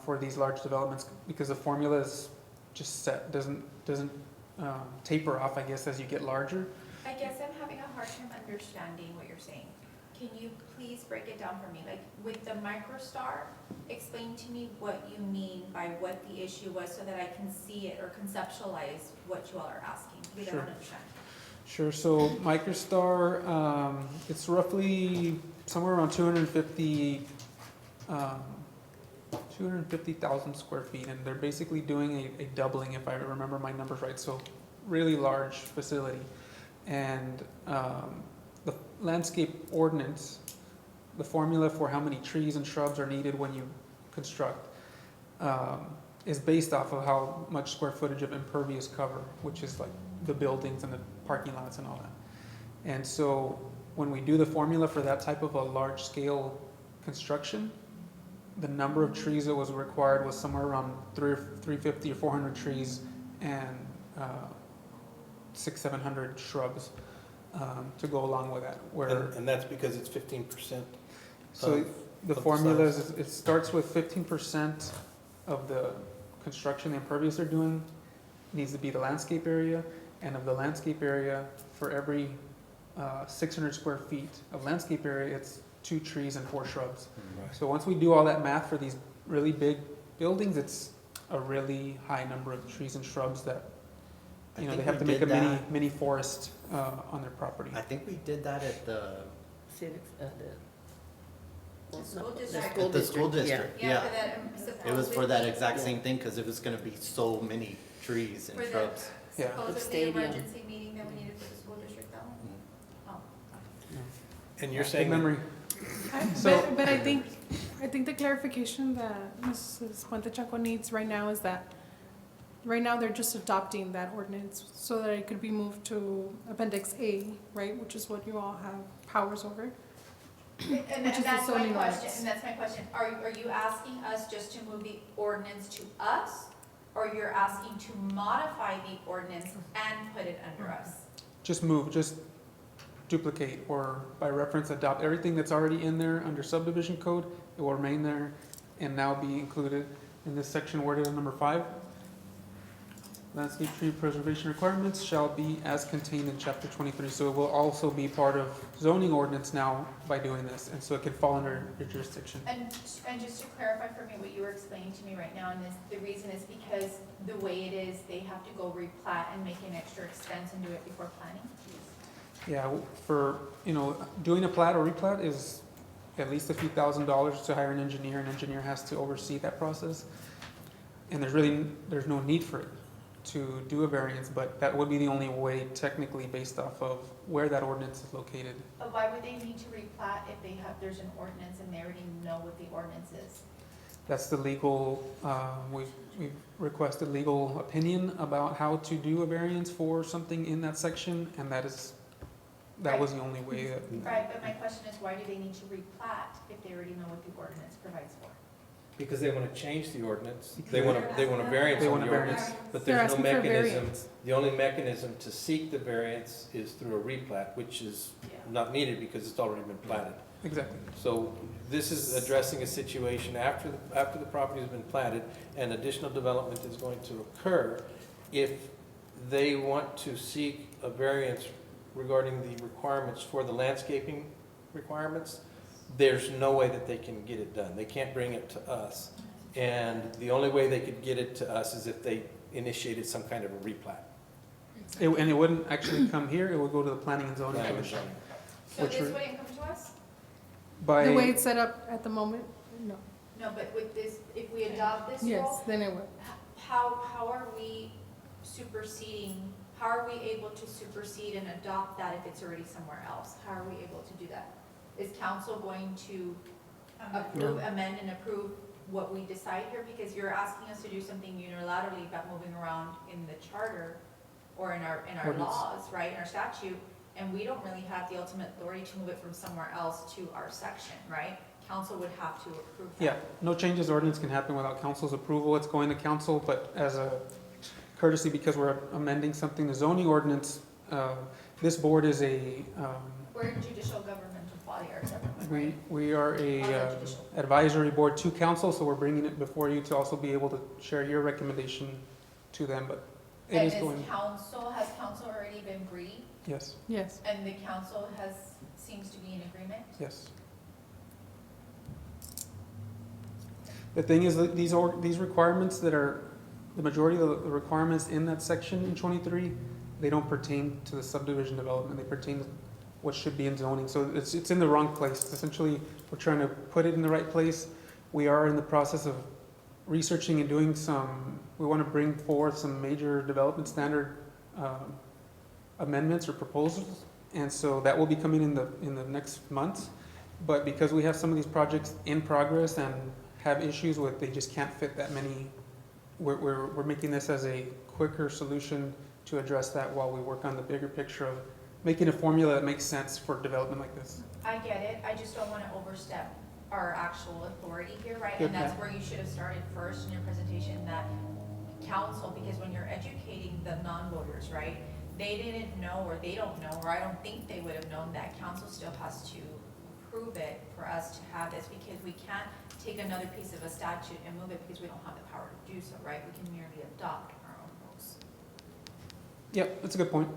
for these large developments because the formula is just set, doesn't taper off, I guess, as you get larger. I guess I'm having a hard time understanding what you're saying. Can you please break it down for me? Like with the MicroStar, explain to me what you mean by what the issue was so that I can see it or conceptualize what you all are asking. We don't Sure. understand. Sure, so MicroStar, it's roughly somewhere around 250,000 square feet, and they're basically doing a doubling, if I remember my numbers right, so really large facility. And the landscape ordinance, the formula for how many trees and shrubs are needed when you construct, is based off of how much square footage of impervious cover, which is like the buildings and the parking lots and all that. And so when we do the formula for that type of a large scale construction, the number of trees that was required was somewhere around 350 or 400 trees and 600-700 shrubs to go along with that. And that's because it's 15%. So the of formula size. is, it starts with 15% of the construction, the impervious they're doing needs to be the landscape area, and of the landscape area, for every 600 square feet of landscape area, it's 2 trees and 4 shrubs. Right. So once we do all that math for these really big buildings, it's a really high number of trees and shrubs that, I you know, they think have to we make a did mini forest on their property. I think we did that at the The school the district. school At the school district, district, yeah. For that, It was for that exact Yeah. same thing, because it was gonna be so many trees and For the- shrubs. Yeah. Supposedly Stadium. emergency meeting that we needed for the school district. And you're Good saying that memory. But I think the clarification that Mrs. Puente Chaco needs right now is that, right now, they're just adopting that ordinance so that it could be moved to Appendix A, right, which is what you all have powers over. And Which is the that's my zoning question, ordinance. and that's my question. Are you asking us just to move the ordinance to us? Or you're asking to modify the ordinance and put it under us? Just move, just duplicate, or by reference, adopt everything that's already in there under subdivision code. It will remain there and now be included in this section worded in number 5. Landscape tree preservation requirements shall be as contained in chapter 23. So it will also be part of zoning ordinance now by doing this, and so it can fall under your jurisdiction. And just to clarify for me what you were explaining to me right now, and the reason is because the way it is, they have to go replat and make an extra expense and do it before planning? Yeah, for, doing a plat or replat is at least a few $1,000s to hire an engineer. An engineer has to oversee that process. And there's no need for it to do a variance, but that would be the only way technically based off of where that ordinance is located. But why would they need to replat if there's an ordinance and they already know what the ordinance is? That's the legal, we've requested legal opinion about how to do a variance for something in that section, and that was the only way that. Right, but my question is, why do they need to replat if they already know what the ordinance provides for? because they want to change the ordinance, they want a variance They on want the a ordinance, variance. but They're there's no asking for a mechanism. variance. The only mechanism to seek the variance is through a replat, which is not needed because it's already been platted. Exactly. So this is addressing a situation after the property has been platted and additional development is going to occur. If they want to seek a variance regarding the requirements for the landscaping requirements, there's no way that they can get it done. They can't bring it to us. And the only way they could get it to us is if they initiated some kind of a replat. And it wouldn't actually come here, it would go to the planning and zoning Planning and commission. zoning. So Which this re- wouldn't come to us? By, The way it's set up at the moment, no. No, but with this, if we adopt this Yes, rule, then it would. how are we superseding, how are we able to supersede and adopt that if it's already somewhere else? How are we able to do that? Is council going to approve, amend and approve what we decide here? Because you're asking us to do something unilaterally about moving around in the charter or in our Ordinance. laws, right, in our statute, and we don't really have the ultimate authority to move it from somewhere else to our section, right? Council would have to approve that. yeah, no changes ordinance can happen without council's approval. It's going to council, but as a courtesy, because we're amending something, the zoning ordinance, this board is a, We're a judicial governmental body, our government, right? we are a Other judicial. advisory board to council, so we're bringing it before you to also be able to share your recommendation to them, but it And is going, has council already been agreed, yes, Yes. and the council seems to be in agreement? yes. The thing is that these requirements that are, the majority of the requirements in that section in 23, they don't pertain to the subdivision development, they pertain to what should be in zoning, so it's in the wrong place. Essentially, we're trying to put it in the right place. We are in the process of researching and doing we want to bring forth some major development standard amendments or proposals, and so that will be coming in the next months. But because we have some of these projects in progress and have issues with, they just can't fit that many, we're making this as a quicker solution to address that while we work on the bigger picture of making a formula that makes sense for development like this. I get it, I just don't want to overstep our actual authority here, right? Good And that's point. where you should have started first in your presentation, that council, because when you're educating the non-voters, right? They didn't know, or they don't know, or I don't think they would have known that council still has to approve it for us to have this, because we can't take another piece of a statute and move it because we don't have the power to do so, right? We can merely adopt our own rules. Yep, that's a good point,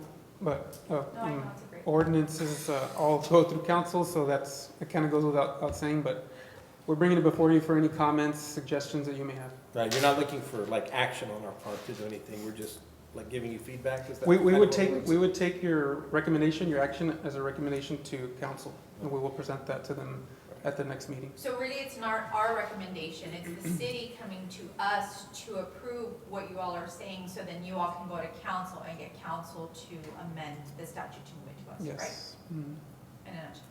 but No, I know, it's a great. ordinances all go through council, so it kind of goes without saying, but we're bringing it before you for any comments, suggestions that you may have. Right, you're not looking for like action on our part to do anything, we're just like giving you feedback, is that? We kind of would what it take, is? we would take your recommendation, your action as a recommendation to council, and we will present that to them at the next meeting. So really, it's not our recommendation, it's the city coming to us to approve what you all are saying, so then you all can go to council and get council to amend the statute to move it to us, right? Yes. Mhm. In a nutshell.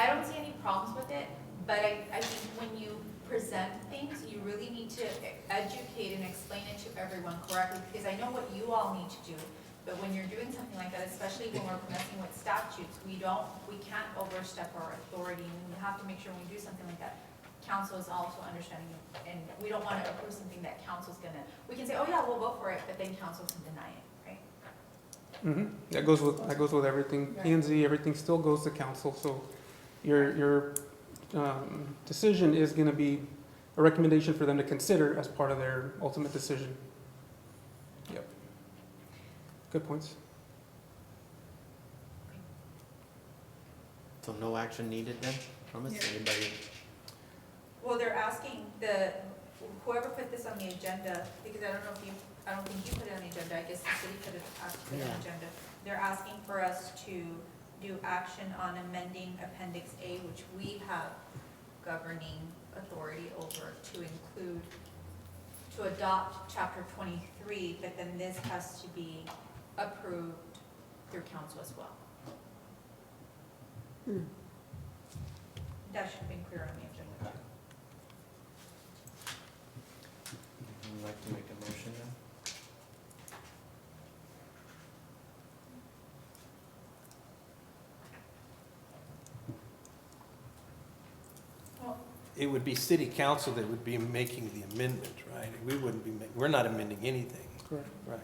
I don't see any problems with it, but I think when you present things, you really need to educate and explain it to everyone correctly, because I know what you all need to do, but when you're doing something like that, especially when we're messing with statutes, we can't overstep our authority, and we have to make sure when we do something like that, council is also understanding, and we don't want to approve something that council's gonna, we can say, oh yeah, we'll vote for it, but then council can deny it, right? That goes with everything. P and Z, everything still goes to council, so your decision is gonna be a recommendation for them to consider as part of their ultimate decision. Yep. Good points. So no action needed then from us? Anybody? Well, they're asking whoever put this on the agenda, because I don't think you put it on the agenda, I guess the city put it on the agenda. They're asking for us to do action on amending Appendix A, which we have governing authority over, to adopt Chapter 23, but then this has to be approved through council as well. That should have been clear on the agenda. Would you like to make a motion then? It would be city council that would be making the amendment, right? We wouldn't be, we're not amending anything. Correct. Right.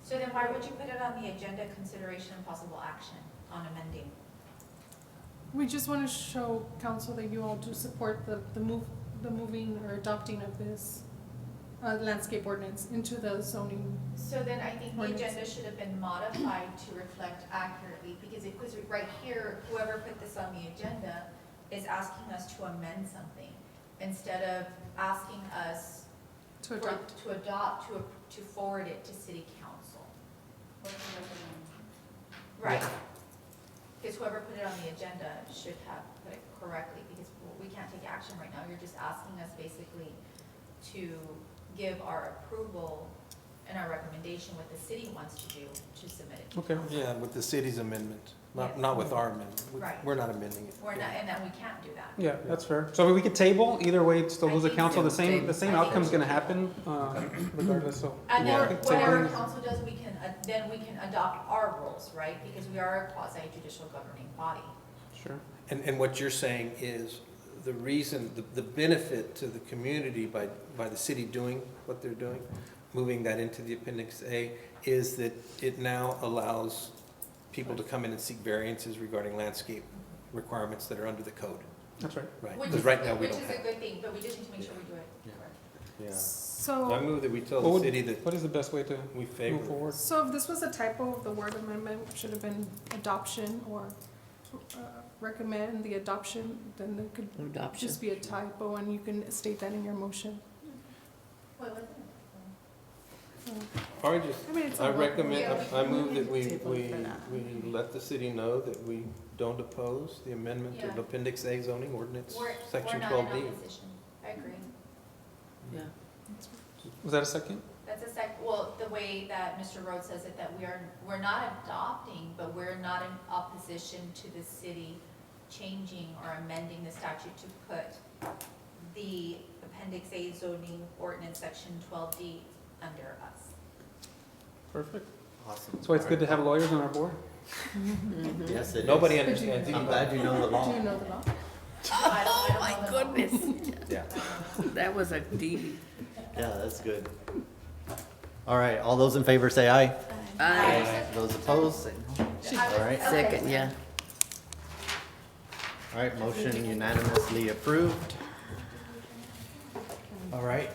So then why would you put it on the agenda, consideration and possible action on amending? We just want to show council that you all do support the moving or adopting of this landscape ordinance into the zoning. So then I think the Ordinance. agenda should have been modified to reflect accurately, because right here, whoever put this on the agenda is asking us to amend something, instead of asking us To adopt. to forward it to city council. Right. Because whoever put it on the agenda should have put it correctly, because we can't take action right now. You're just asking us basically to give our approval and our recommendation what the city wants to do to submit it to Okay. council. Yeah, with the city's amendment, Yes. not with our amendment. Right. We're not amending it. We're not, and that we can't do that. Yeah, that's fair. So we could table, either way, it still goes to I think council, the so. same I think outcome's so. gonna happen, regardless, so. And Yeah. then whatever council does, then we can adopt our rules, right? Because we are a quasi judicial governing body. Sure. And what you're saying is the reason, the benefit to the community by the city doing what they're doing, moving that into the Appendix A, is that it now allows people to come in and seek variances regarding landscape requirements that are under the code. That's right. Right, Which because is, right now we don't which is a have. good thing, but we just need to make sure we do it Yeah. correct. Yeah. I So, move that we tell What the would- city that What is the best way to we favor. move forward? so if this was a typo, the word amendment should have been adoption or recommend the adoption, then it could Adoption. just be a typo and you can state that in your motion. What was it? Or just, I mean, it's I a- recommend, Yeah, I move that we for now. let the city know that we don't oppose the amendment of Yeah. Appendix A zoning ordinance, We're Section not 12D. in opposition. I agree. Yeah. Was that a second? That's well, the way that Mr. Rhodes says it, that we're not adopting, but we're not in opposition to the city changing or amending the statute to put the Appendix A zoning ordinance Section 12D under us. Perfect. Awesome. That's why it's good to have lawyers on our board. Yes, it is. Nobody But you- understands I'm anybody. glad you know the Do law. you know the law? Oh, my goodness. Yeah. That was a deep. Yeah, that's good. All right, all those in favor say aye. Those opposed, say no. All right, Second, yeah. all right, motion unanimously approved. All right,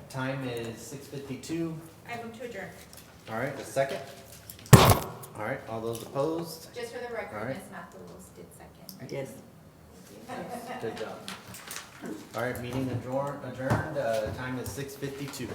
time is 6:52. I move to adjourn. All right, a second. All right, all those opposed? Just for the All record, right. Ms. Mathews did second. Yes. Good job. All right, meeting adjourned, time is 6:52.